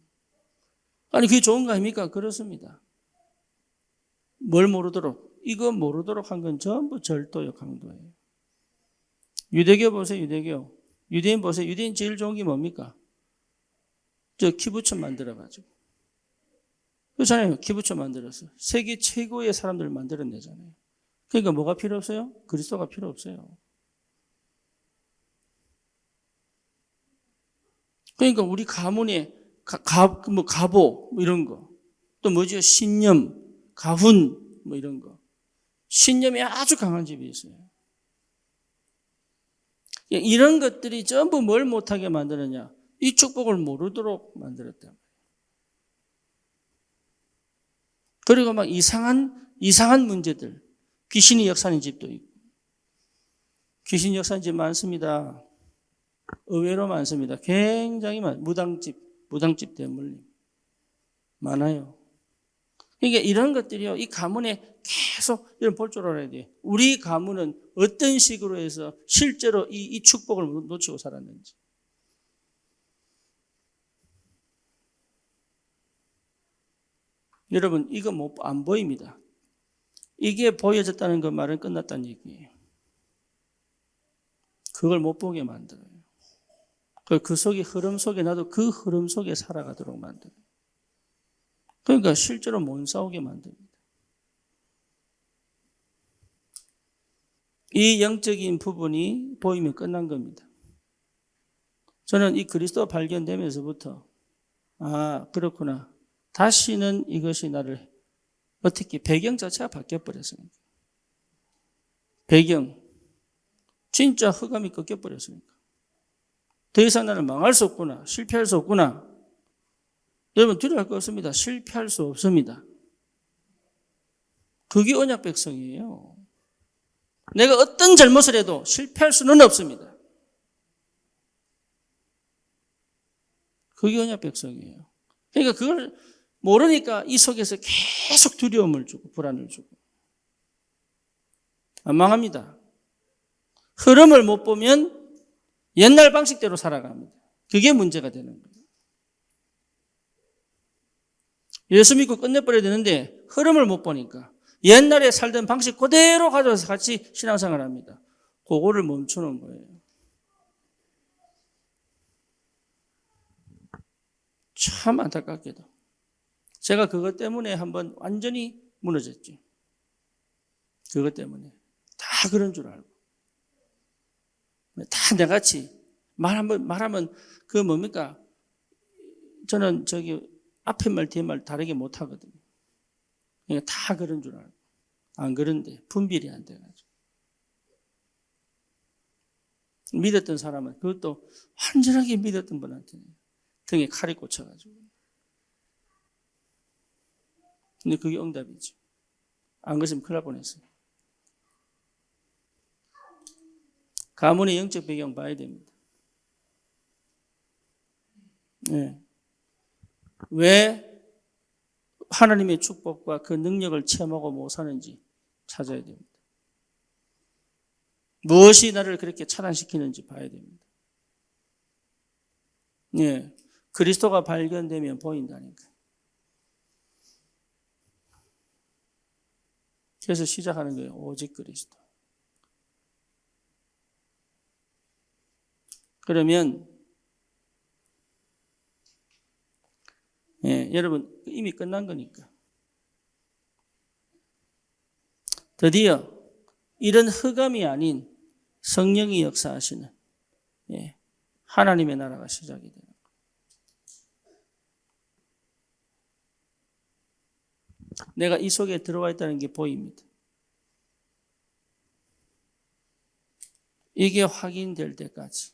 아니 그게 좋은 거 아닙니까? 그렇습니다. 뭘 모르도록, 이거 모르도록 한 건 전부 절도요, 강도예요. 유대교 보세요, 유대교. 유대인 보세요. 유대인 제일 좋은 게 뭡니까? 저 키부처 만들어가지고. 그렇잖아요. 키부처 만들었어요. 세계 최고의 사람들을 만들어내잖아요. 그러니까 뭐가 필요 없어요? 그리스도가 필요 없어요. 그러니까 우리 가문에 가보 이런 거. 또 뭐죠? 신념, 가훈 뭐 이런 거. 신념이 아주 강한 집이 있어요. 이런 것들이 전부 뭘 못하게 만드느냐? 이 축복을 모르도록 만들었다. 그리고 막 이상한 문제들. 귀신이 역사하는 집도 있고. 귀신이 역사하는 집 많습니다. 의외로 많습니다. 굉장히 무당집 대물림. 많아요. 그러니까 이런 것들이요, 이 가문에 계속 이런 볼 줄 알아야 돼요. 우리 가문은 어떤 식으로 해서 실제로 이 축복을 놓치고 살았는지. 여러분, 이거 안 보입니다. 이게 보여졌다는 그 말은 끝났다는 얘기예요. 그걸 못 보게 만들어요. 그 속에 흐름 속에 나도 그 흐름 속에 살아가도록 만들어요. 그러니까 실제로 못 싸우게 만듭니다. 이 영적인 부분이 보이면 끝난 겁니다. 저는 이 그리스도 발견되면서부터 그렇구나. 다시는 이것이 나를 어떻게 배경 자체가 바뀌어버렸습니다. 배경 진짜 흑암이 꺾여버렸으니까 더 이상 나는 망할 수 없구나. 실패할 수 없구나. 여러분 두려워할 거 없습니다. 실패할 수 없습니다. 그게 언약 백성이에요. 내가 어떤 잘못을 해도 실패할 수는 없습니다. 그게 언약 백성이에요. 그러니까 그걸 모르니까 이 속에서 계속 두려움을 주고 불안을 주고 안 망합니다. 흐름을 못 보면 옛날 방식대로 살아갑니다. 그게 문제가 되는 거예요. 예수 믿고 끝내버려야 되는데 흐름을 못 보니까 옛날에 살던 방식 그대로 가져와서 같이 신앙생활을 합니다. 그거를 멈추는 거예요. 참 안타깝게도. 제가 그것 때문에 한번 완전히 무너졌죠. 그것 때문에. 다 그런 줄 알고. 다 내같이 말하면 그 뭡니까? 저는 앞에 말 뒤에 말 다르게 못 하거든요. 그러니까 다 그런 줄 알고. 안 그런데 분별이 안 돼가지고. 믿었던 사람은 그것도 완전하게 믿었던 분한테는 등에 칼이 꽂혀가지고. 근데 그게 응답이죠. 안 그랬으면 큰일 날 뻔했어요. 가문의 영적 배경 봐야 됩니다. 네. 왜 하나님의 축복과 그 능력을 체험하고 못 사는지 찾아야 됩니다. 무엇이 나를 그렇게 차단시키는지 봐야 됩니다. 네. 그리스도가 발견되면 보인다니까. 그래서 시작하는 거예요. 오직 그리스도. 그러면 여러분 이미 끝난 거니까. 드디어 이런 흑암이 아닌 성령이 역사하시는 하나님의 나라가 시작이 되는 거예요. 내가 이 속에 들어와 있다는 게 보입니다. 이게 확인될 때까지.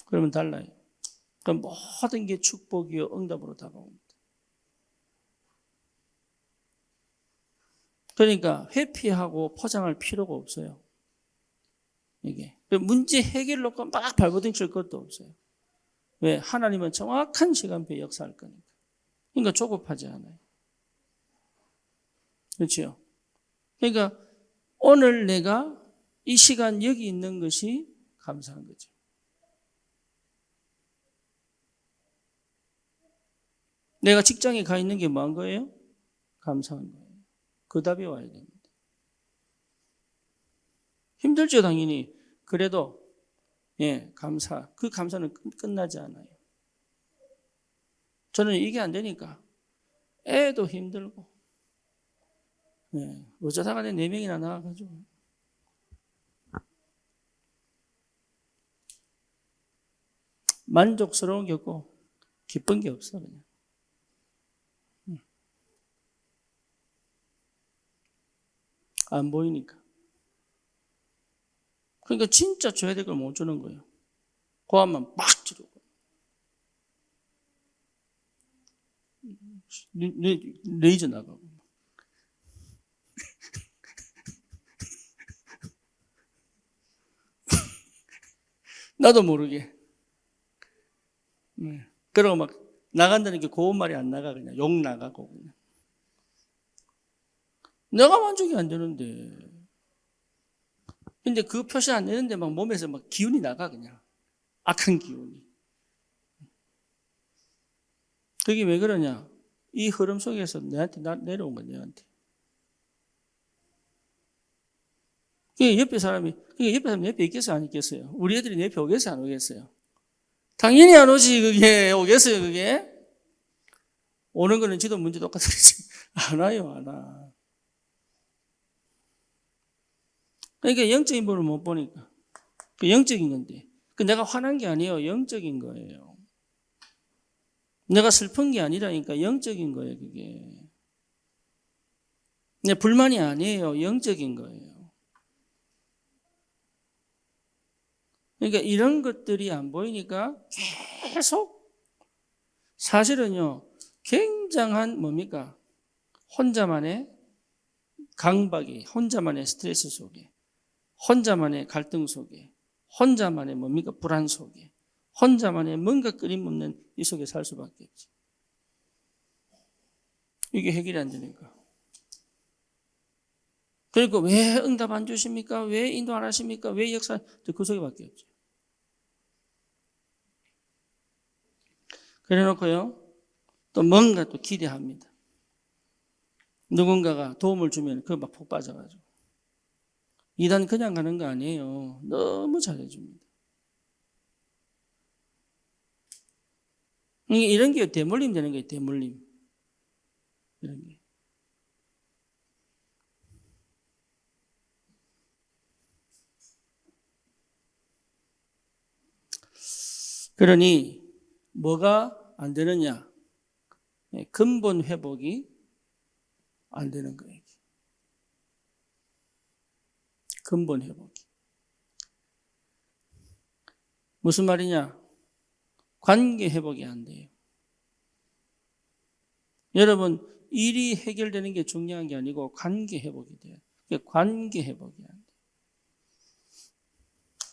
그러면 달라요. 그럼 모든 게 축복이요 응답으로 다가옵니다. 그러니까 회피하고 포장할 필요가 없어요. 이게 문제 해결 놓고 막 발버둥칠 것도 없어요. 왜? 하나님은 정확한 시간표에 역사할 거니까. 그러니까 조급하지 않아요. 그렇죠? 그러니까 오늘 내가 이 시간 여기 있는 것이 감사한 거죠. 내가 직장에 가 있는 게 뭐한 거예요? 감사한 거예요. 그 답이 와야 됩니다. 힘들죠, 당연히. 그래도 감사. 그 감사는 끝나지 않아요. 저는 이게 안 되니까 애도 힘들고 어쩌다가 내 4명이나 나와가지고 만족스러운 게 없고 기쁜 게 없어 그냥. 안 보이니까. 그러니까 진짜 줘야 될 걸 못 주는 거예요. 고함만 막 지르고. 레이저 나가고. 나도 모르게. 그러고 막 나간다는 게 고운 말이 안 나가. 그냥 욕 나가고. 그냥. 내가 만족이 안 되는데. 근데 그 표시 안 내는데 막 몸에서 막 기운이 나가, 그냥. 악한 기운이. 그게 왜 그러냐? 이 흐름 속에서 내한테 내려온 거야, 내한테. 그게 옆에 사람이 옆에 있겠어요, 안 있겠어요? 우리 애들이 내 옆에 오겠어요, 안 오겠어요? 당연히 안 오지, 그게. 오겠어요, 그게? 오는 거는 지도 문제 똑같으지. 안 와요, 안 와. 그러니까 영적인 부분을 못 보니까. 그 영적인 건데. 그 내가 화난 게 아니에요. 영적인 거예요. 내가 슬픈 게 아니라니까 영적인 거예요, 그게. 내 불만이 아니에요. 영적인 거예요. 그러니까 이런 것들이 안 보이니까 계속 사실은요, 굉장한 뭡니까? 혼자만의 강박이, 혼자만의 스트레스 속에, 혼자만의 갈등 속에, 혼자만의 뭡니까? 불안 속에, 혼자만의 뭔가 끊임없는 이 속에 살 수밖에 없지. 이게 해결이 안 되니까. 그리고 왜 응답 안 주십니까? 왜 인도 안 하십니까? 왜 역사? 그 속에밖에 없죠. 그래 놓고요, 또 뭔가 또 기대합니다. 누군가가 도움을 주면 그거 막 푹 빠져가지고. 이단 그냥 가는 거 아니에요. 너무 잘해줍니다. 이런 게 대물림 되는 거예요, 대물림. 이런 게. 그러니 뭐가 안 되느냐? 근본 회복이 안 되는 거예요. 근본 회복이. 무슨 말이냐? 관계 회복이 안 돼요. 여러분, 일이 해결되는 게 중요한 게 아니고 관계 회복이 돼요. 관계 회복이 안 돼요.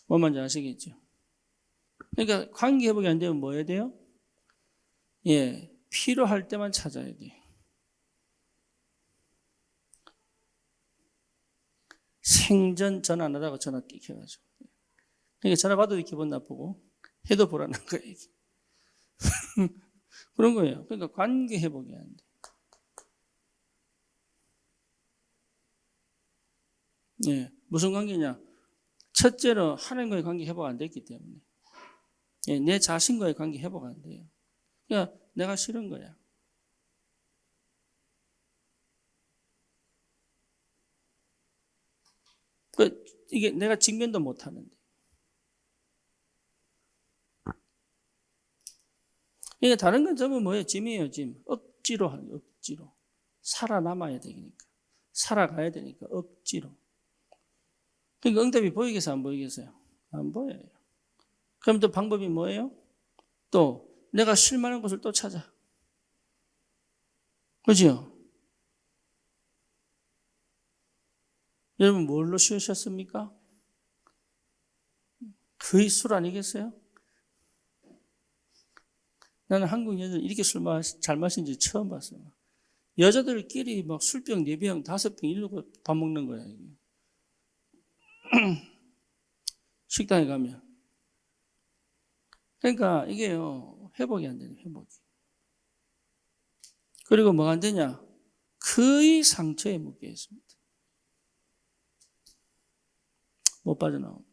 뭔 말인지 아시겠죠? 그러니까 관계 회복이 안 되면 뭐 해야 돼요? 필요할 때만 찾아야 돼요. 생전 전화 안 하다가 전화 띡해가지고. 그러니까 전화 받아도 기분 나쁘고 해도 불안한 거예요. 그런 거예요. 그러니까 관계 회복이 안 돼. 무슨 관계냐? 첫째로 하나님과의 관계 회복 안 됐기 때문에. 내 자신과의 관계 회복 안 돼요. 그러니까 내가 싫은 거야. 이게 내가 직면도 못 하는데. 그러니까 다른 건 전부 뭐예요? 짐이에요, 짐. 억지로 하는 거예요, 억지로. 살아남아야 되니까. 살아가야 되니까, 억지로. 그러니까 응답이 보이겠어요, 안 보이겠어요? 안 보여요. 그럼 또 방법이 뭐예요? 또 내가 쉴만한 곳을 또 찾아. 그죠? 여러분 뭘로 쉬우셨습니까? 거의 술 아니겠어요? 나는 한국 여자들 이렇게 잘 마시는지 처음 봤어요. 여자들끼리 막 술병 4병, 5병 이러고 밥 먹는 거야. 이게. 식당에 가면. 그러니까 이게요, 회복이 안 되는 회복이. 그리고 뭐가 안 되냐? 거의 상처에 묶여 있습니다. 못 빠져나옵니다.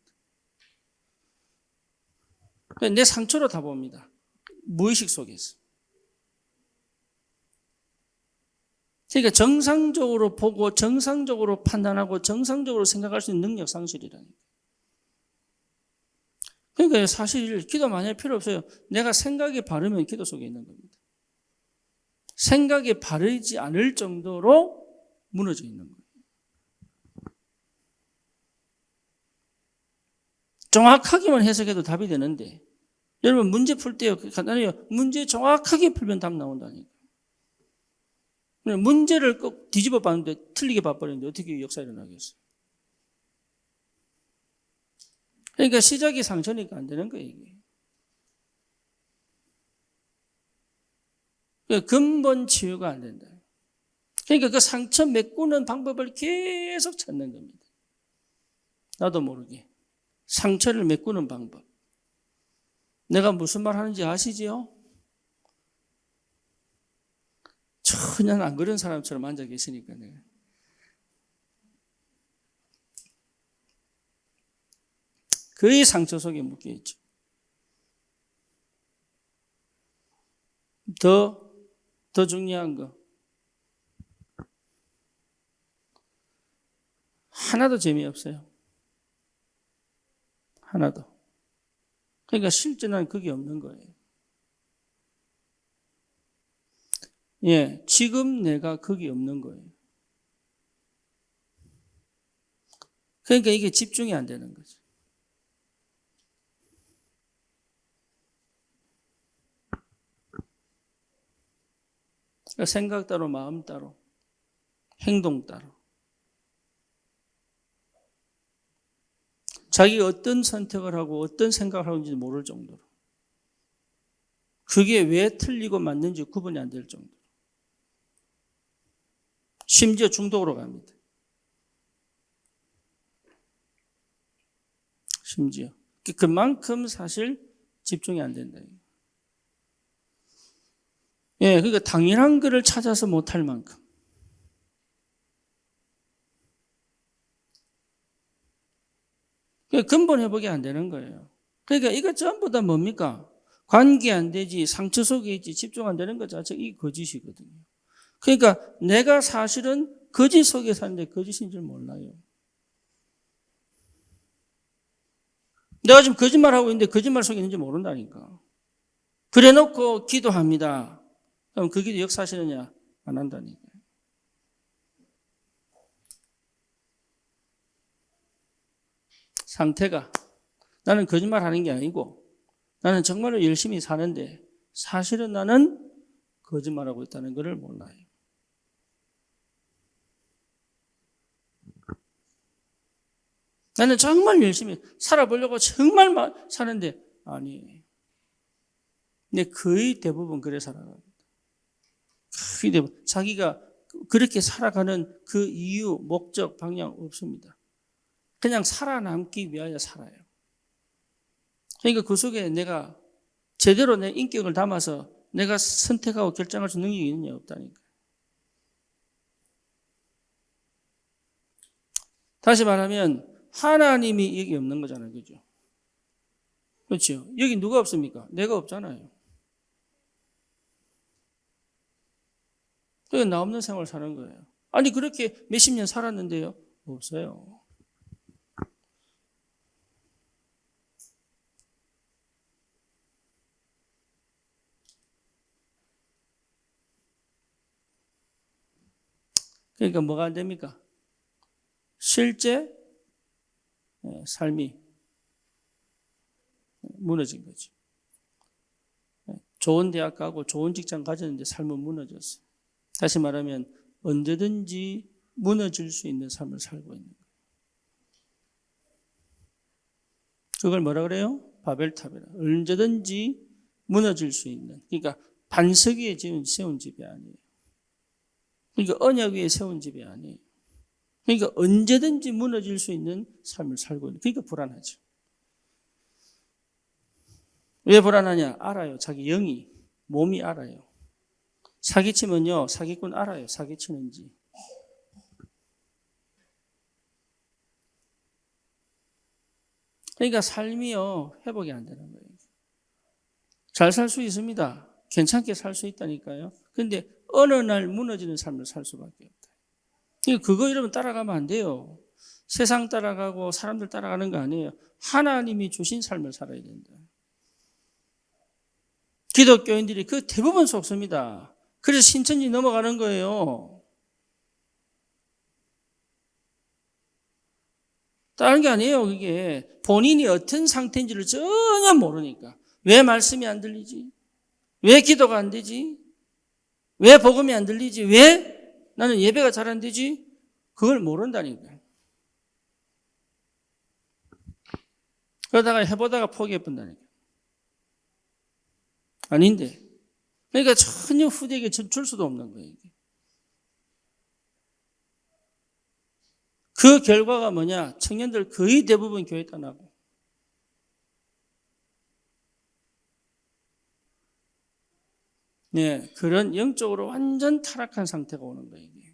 내 상처로 다 봅니다. 무의식 속에서. 그러니까 정상적으로 보고 정상적으로 판단하고 정상적으로 생각할 수 있는 능력 상실이라니까. 그러니까 사실 기도 많이 할 필요 없어요. 내가 생각이 바르면 기도 속에 있는 겁니다. 생각이 바르지 않을 정도로 무너져 있는 거예요. 정확하게만 해석해도 답이 되는데 여러분 문제 풀 때요 간단해요. 문제 정확하게 풀면 답 나온다니까. 문제를 꼭 뒤집어 봤는데 틀리게 봐버렸는데 어떻게 역사 일어나겠어요? 그러니까 시작이 상처니까 안 되는 거예요 이게. 근본 치유가 안 된다. 그러니까 그 상처 메꾸는 방법을 계속 찾는 겁니다. 나도 모르게 상처를 메꾸는 방법. 내가 무슨 말 하는지 아시지요? 전혀 안 그런 사람처럼 앉아 계시니까 내가. 거의 상처 속에 묶여 있죠. 더 중요한 거. 하나도 재미없어요. 하나도. 그러니까 실제는 그게 없는 거예요. 예, 지금 내가 그게 없는 거예요. 그러니까 이게 집중이 안 되는 거죠. 그러니까 생각 따로 마음 따로 행동 따로. 자기가 어떤 선택을 하고 어떤 생각을 하는지 모를 정도로. 그게 왜 틀리고 맞는지 구분이 안 될 정도로. 심지어 중독으로 갑니다. 심지어. 그만큼 사실 집중이 안 된다. 예, 그러니까 당연한 것을 찾아서 못할 만큼. 근본 회복이 안 되는 거예요. 그러니까 이거 전부 다 뭡니까? 관계 안 되지, 상처 속에 있지, 집중 안 되는 것 자체가 이 거짓이거든요. 그러니까 내가 사실은 거짓 속에 사는데 거짓인 줄 몰라요. 내가 지금 거짓말하고 있는데 거짓말 속에 있는지 모른다니까. 그래 놓고 기도합니다. 그럼 그 기도 역사하시느냐? 안 한다니까. 상태가 나는 거짓말하는 게 아니고 나는 정말로 열심히 사는데 사실은 나는 거짓말하고 있다는 것을 몰라요. 나는 정말 열심히 살아보려고 정말 사는데 아니. 근데 거의 대부분 그래 살아갑니다. 거의 대부분. 자기가 그렇게 살아가는 그 이유, 목적, 방향 없습니다. 그냥 살아남기 위하여 살아요. 그러니까 그 속에 내가 제대로 내 인격을 담아서 내가 선택하고 결정할 수 있는 능력이 있느냐 없다니까. 다시 말하면 하나님이 여기 없는 거잖아요. 그죠? 그렇죠? 여기 누가 없습니까? 내가 없잖아요. 그러니까 나 없는 생활을 사는 거예요. 아니 그렇게 몇십 년 살았는데요? 없어요. 그러니까 뭐가 안 됩니까? 실제 삶이 무너진 거죠. 좋은 대학 가고 좋은 직장 가졌는데 삶은 무너졌어요. 다시 말하면 언제든지 무너질 수 있는 삶을 살고 있는 거예요. 그걸 뭐라 그래요? 바벨탑이라. 언제든지 무너질 수 있는. 그러니까 반석 위에 세운 집이 아니에요. 그러니까 언약 위에 세운 집이 아니에요. 그러니까 언제든지 무너질 수 있는 삶을 살고 있는. 그러니까 불안하죠. 왜 불안하냐? 알아요. 자기 영이, 몸이 알아요. 사기치면요, 사기꾼 알아요. 사기치는지. 그러니까 삶이요, 회복이 안 되는 거예요. 잘 살 수 있습니다. 괜찮게 살 수 있다니까요. 근데 어느 날 무너지는 삶을 살 수밖에 없다. 그러니까 그거 이러면 따라가면 안 돼요. 세상 따라가고 사람들 따라가는 거 아니에요. 하나님이 주신 삶을 살아야 된다. 기독교인들이 그 대부분 속습니다. 그래서 신천지 넘어가는 거예요. 다른 게 아니에요. 그게 본인이 어떤 상태인지를 전혀 모르니까. 왜 말씀이 안 들리지? 왜 기도가 안 되지? 왜 복음이 안 들리지? 왜 나는 예배가 잘 안 되지? 그걸 모른다니까요. 그러다가 해보다가 포기해본다니까요. 아닌데. 그러니까 전혀 후대에게 줄 수도 없는 거예요. 그 결과가 뭐냐? 청년들 거의 대부분 교회 떠나고. 네, 그런 영적으로 완전 타락한 상태가 오는 거예요. 이게.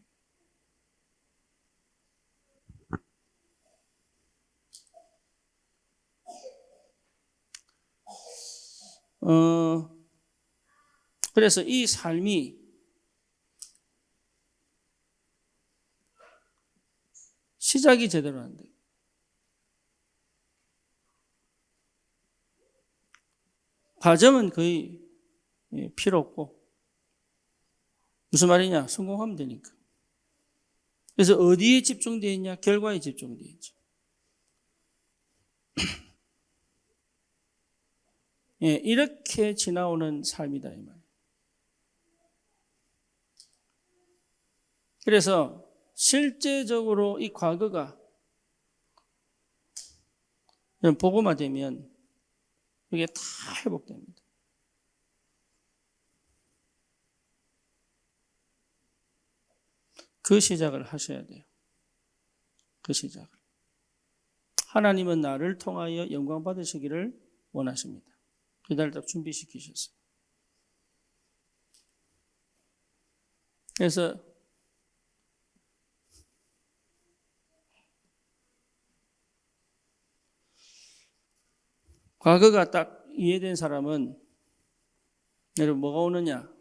그래서 이 삶이 시작이 제대로 안 돼요. 과정은 거의 필요 없고. 무슨 말이냐? 성공하면 되니까. 그래서 어디에 집중되어 있냐? 결과에 집중되어 있죠. 예, 이렇게 지나오는 삶이다 이 말이에요. 그래서 실제적으로 이 과거가 복음화되면 이게 다 회복됩니다. 그 시작을 하셔야 돼요. 그 시작을. 하나님은 나를 통하여 영광 받으시기를 원하십니다. 그날 딱 준비시키셨어요. 그래서 과거가 딱 이해된 사람은 여러분 뭐가 오느냐?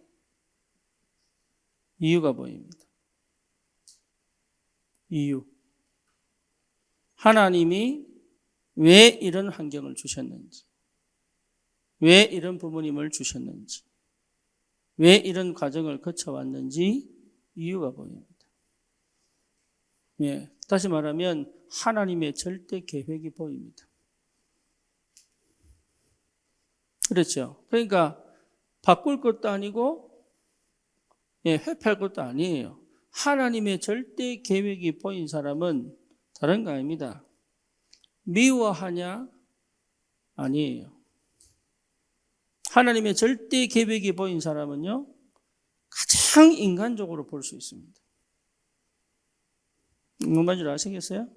이유가 보입니다. 이유. 하나님이 왜 이런 환경을 주셨는지, 왜 이런 부모님을 주셨는지, 왜 이런 과정을 거쳐왔는지 이유가 보입니다. 예, 다시 말하면 하나님의 절대 계획이 보입니다. 그렇죠. 그러니까 바꿀 것도 아니고 회피할 것도 아니에요. 하나님의 절대 계획이 보인 사람은 다른 거 아닙니다. 미워하냐? 아니에요. 하나님의 절대 계획이 보인 사람은요, 가장 인간적으로 볼 수 있습니다. 뭔 말인지 아시겠어요?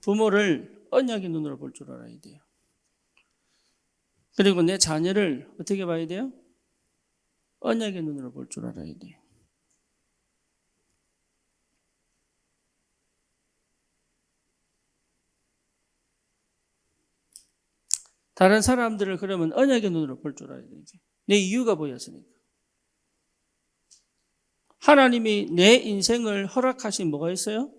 부모를 언약의 눈으로 볼 줄 알아야 돼요. 그리고 내 자녀를 어떻게 봐야 돼요? 언약의 눈으로 볼 줄 알아야 돼요. 다른 사람들을 그러면 언약의 눈으로 볼 줄 알아야 되지. 내 이유가 보였으니까. 하나님이 내 인생을 허락하신 뭐가 있어요?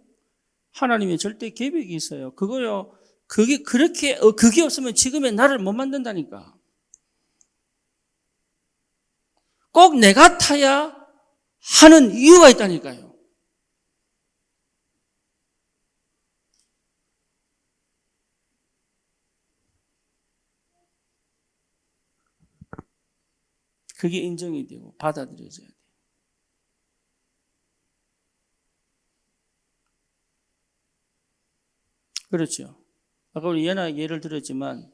하나님의 절대 계획이 있어요. 그거요. 그게 없으면 지금의 나를 못 만든다니까. 꼭 내 같아야 하는 이유가 있다니까요. 그게 인정이 되고 받아들여져야 돼요. 그렇죠. 아까 우리 예나 예를 들었지만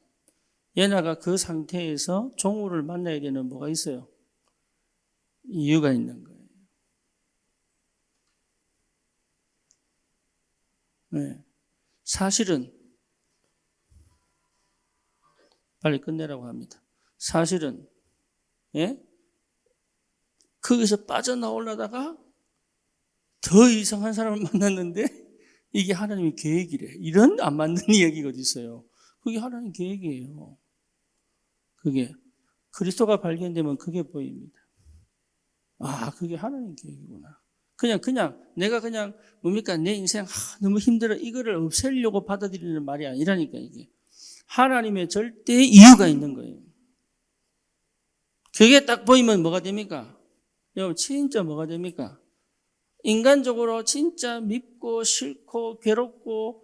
예나가 그 상태에서 종우를 만나야 되는 뭐가 있어요? 이유가 있는 거예요. 네. 사실은 빨리 끝내라고 합니다. 사실은 거기서 빠져나오려다가 더 이상한 사람을 만났는데 이게 하나님의 계획이래. 이런 안 맞는 이야기가 어디 있어요. 그게 하나님 계획이에요. 그게 그리스도가 발견되면 그게 보입니다. 아, 그게 하나님 계획이구나. 내가 뭡니까? 내 인생 너무 힘들어. 이거를 없애려고 받아들이는 말이 아니라니까, 이게. 하나님의 절대 이유가 있는 거예요. 그게 딱 보이면 뭐가 됩니까? 여러분, 진짜 뭐가 됩니까? 인간적으로 진짜 밉고 싫고 괴롭고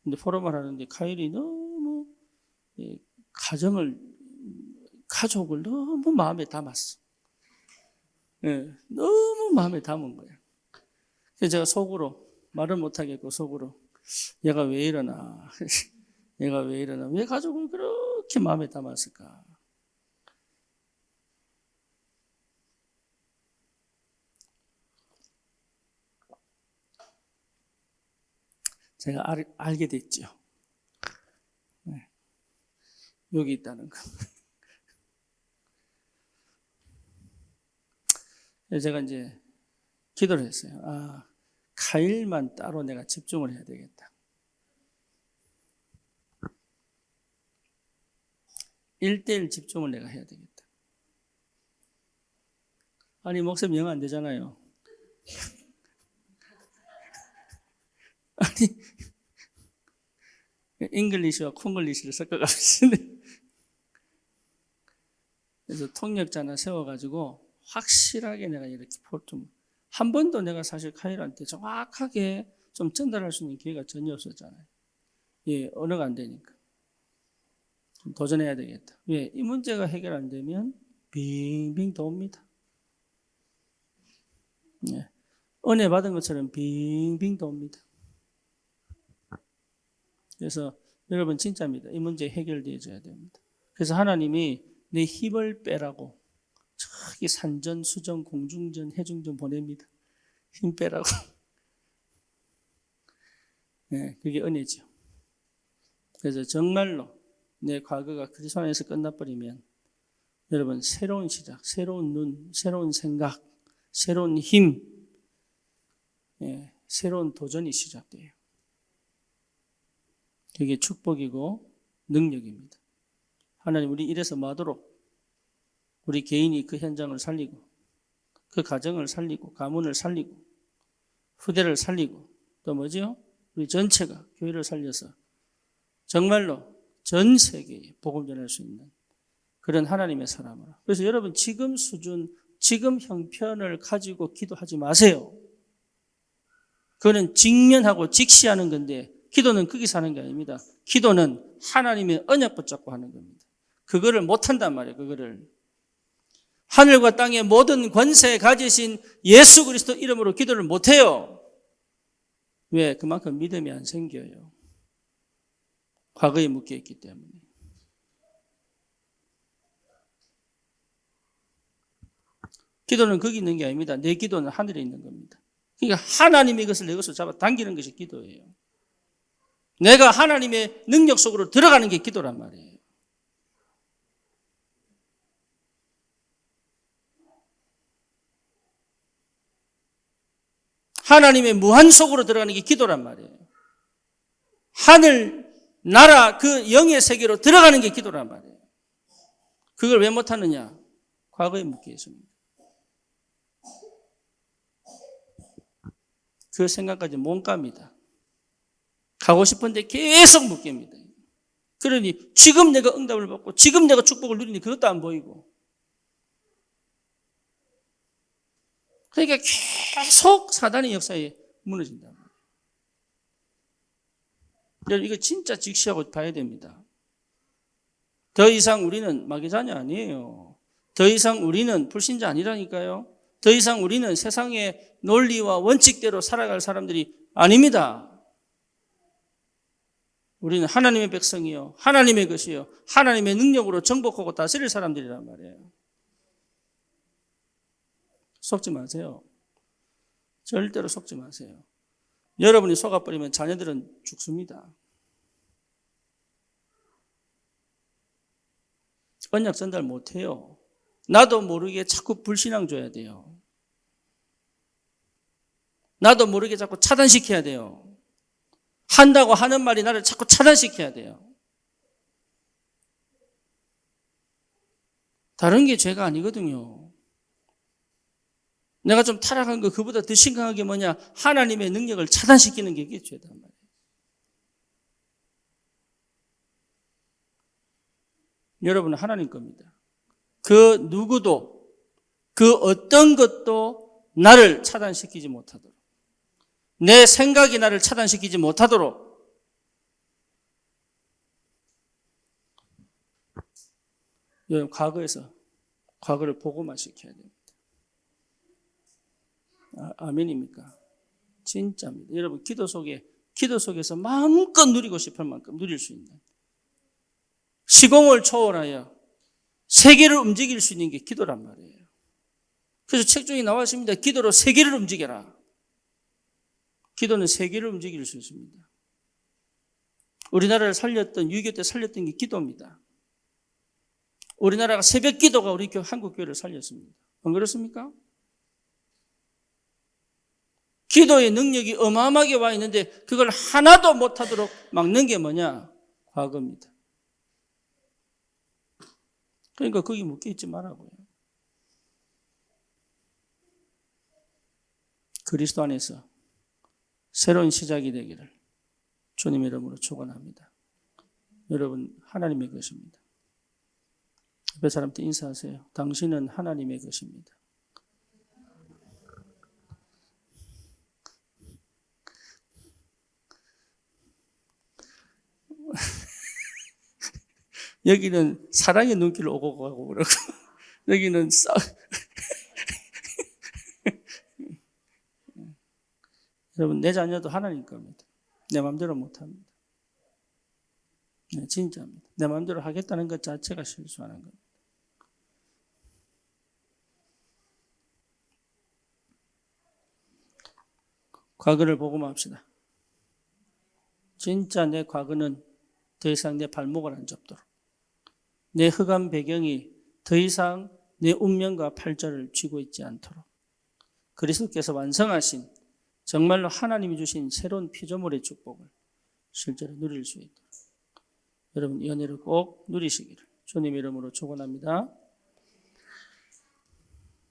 근데 포럼을 하는데 카일이 너무 가족을 너무 마음에 담았어. 너무 마음에 담은 거야. 그래서 제가 속으로, 말을 못하겠고 속으로, 얘가 왜 이러나, 얘가 왜 이러나, 왜 가족을 그렇게 마음에 담았을까? 제가 알게 됐죠. 여기 있다는 거. 그래서 제가 이제 기도를 했어요. 카일만 따로 내가 집중을 해야 되겠다. 1:1 집중을 내가 해야 되겠다. 아니, 목사님 영어 안 되잖아요. 아니, 잉글리시와 콩글리시를 섞어가지고 그래서 통역자나 세워가지고 확실하게 내가 이렇게 한 번도 내가 사실 카일한테 정확하게 좀 전달할 수 있는 기회가 전혀 없었잖아요. 언어가 안 되니까. 좀 도전해야 되겠다. 이 문제가 해결 안 되면 빙빙 돕니다. 은혜 받은 것처럼 빙빙 돕니다. 그래서 여러분 진짜입니다. 이 문제 해결되어져야 됩니다. 그래서 하나님이 내 힘을 빼라고 저기 산전, 수전, 공중전, 해중전 보냅니다. 힘 빼라고. 그게 은혜죠. 그래서 정말로 내 과거가 그리스도 안에서 끝나버리면 여러분 새로운 시작, 새로운 눈, 새로운 생각, 새로운 힘, 새로운 도전이 시작돼요. 그게 축복이고 능력입니다. 하나님, 우리 이래서 뭐하도록 우리 개인이 그 현장을 살리고 그 가정을 살리고 가문을 살리고 후대를 살리고 또 뭐죠? 우리 전체가 교회를 살려서 정말로 전 세계에 복음 전할 수 있는 그런 하나님의 사람으로. 그래서 여러분 지금 수준, 지금 형편을 가지고 기도하지 마세요. 그거는 직면하고 직시하는 건데 기도는 거기서 하는 게 아닙니다. 기도는 하나님의 언약 붙잡고 하는 겁니다. 그거를 못한단 말이에요. 그거를. 하늘과 땅의 모든 권세 가지신 예수 그리스도 이름으로 기도를 못해요. 왜? 그만큼 믿음이 안 생겨요. 과거에 묶여있기 때문에. 기도는 거기 있는 게 아닙니다. 내 기도는 하늘에 있는 겁니다. 그러니까 하나님이 이것을 내 것으로 잡아 당기는 것이 기도예요. 내가 하나님의 능력 속으로 들어가는 게 기도란 말이에요. 하나님의 무한 속으로 들어가는 게 기도란 말이에요. 하늘, 나라, 그 영의 세계로 들어가는 게 기도란 말이에요. 그걸 왜 못하느냐? 과거에 묶여 있습니다. 그 생각까지 못 갑니다. 가고 싶은데 계속 묶입니다. 그러니 지금 내가 응답을 받고 지금 내가 축복을 누리니 그것도 안 보이고. 그러니까 계속 사단의 역사에 무너진다. 여러분 이거 진짜 직시하고 봐야 됩니다. 더 이상 우리는 마귀자녀 아니에요. 더 이상 우리는 불신자 아니라니까요. 더 이상 우리는 세상의 논리와 원칙대로 살아갈 사람들이 아닙니다. 우리는 하나님의 백성이요, 하나님의 것이요, 하나님의 능력으로 정복하고 다스릴 사람들이란 말이에요. 속지 마세요. 절대로 속지 마세요. 여러분이 속아버리면 자녀들은 죽습니다. 언약 전달 못해요. 나도 모르게 자꾸 불신앙 줘야 돼요. 나도 모르게 자꾸 차단시켜야 돼요. 한다고 하는 말이 나를 자꾸 차단시켜야 돼요. 다른 게 죄가 아니거든요. 내가 좀 타락한 거 그보다 더 심각한 게 뭐냐? 하나님의 능력을 차단시키는 게 이게 죄단 말이에요. 여러분은 하나님 겁니다. 그 누구도 그 어떤 것도 나를 차단시키지 못하도록, 내 생각이 나를 차단시키지 못하도록 여러분 과거를 복음화 시켜야 됩니다. 아멘입니까? 진짜입니다. 여러분 기도 속에서 마음껏 누리고 싶을 만큼 누릴 수 있는 시공을 초월하여 세계를 움직일 수 있는 게 기도란 말이에요. 그래서 책 중에 나와 있습니다. 기도로 세계를 움직여라. 기도는 세계를 움직일 수 있습니다. 우리나라를 살렸던 6.25 때 살렸던 게 기도입니다. 우리나라가 새벽 기도가 우리 한국 교회를 살렸습니다. 안 그렇습니까? 기도의 능력이 어마어마하게 와 있는데 그걸 하나도 못하도록 막는 게 뭐냐? 과거입니다. 그러니까 거기 묶여있지 말라고요. 그리스도 안에서 새로운 시작이 되기를 주님의 이름으로 축원합니다. 여러분 하나님의 것입니다. 옆에 사람한테 인사하세요. 당신은 하나님의 것입니다. 여기는 사랑의 눈길 오고 가고 그러고 여기는 여러분 내 자녀도 하나님 겁니다. 내 마음대로 못합니다. 네, 진짜입니다. 내 마음대로 하겠다는 것 자체가 실수하는 겁니다. 과거를 복음합시다. 진짜 내 과거는 더 이상 내 발목을 안 잡도록 내 흑암 배경이 더 이상 내 운명과 팔자를 쥐고 있지 않도록 그리스도께서 완성하신 정말로 하나님이 주신 새로운 피조물의 축복을 실제로 누릴 수 있도록 여러분 이 은혜를 꼭 누리시기를 주님의 이름으로 축원합니다.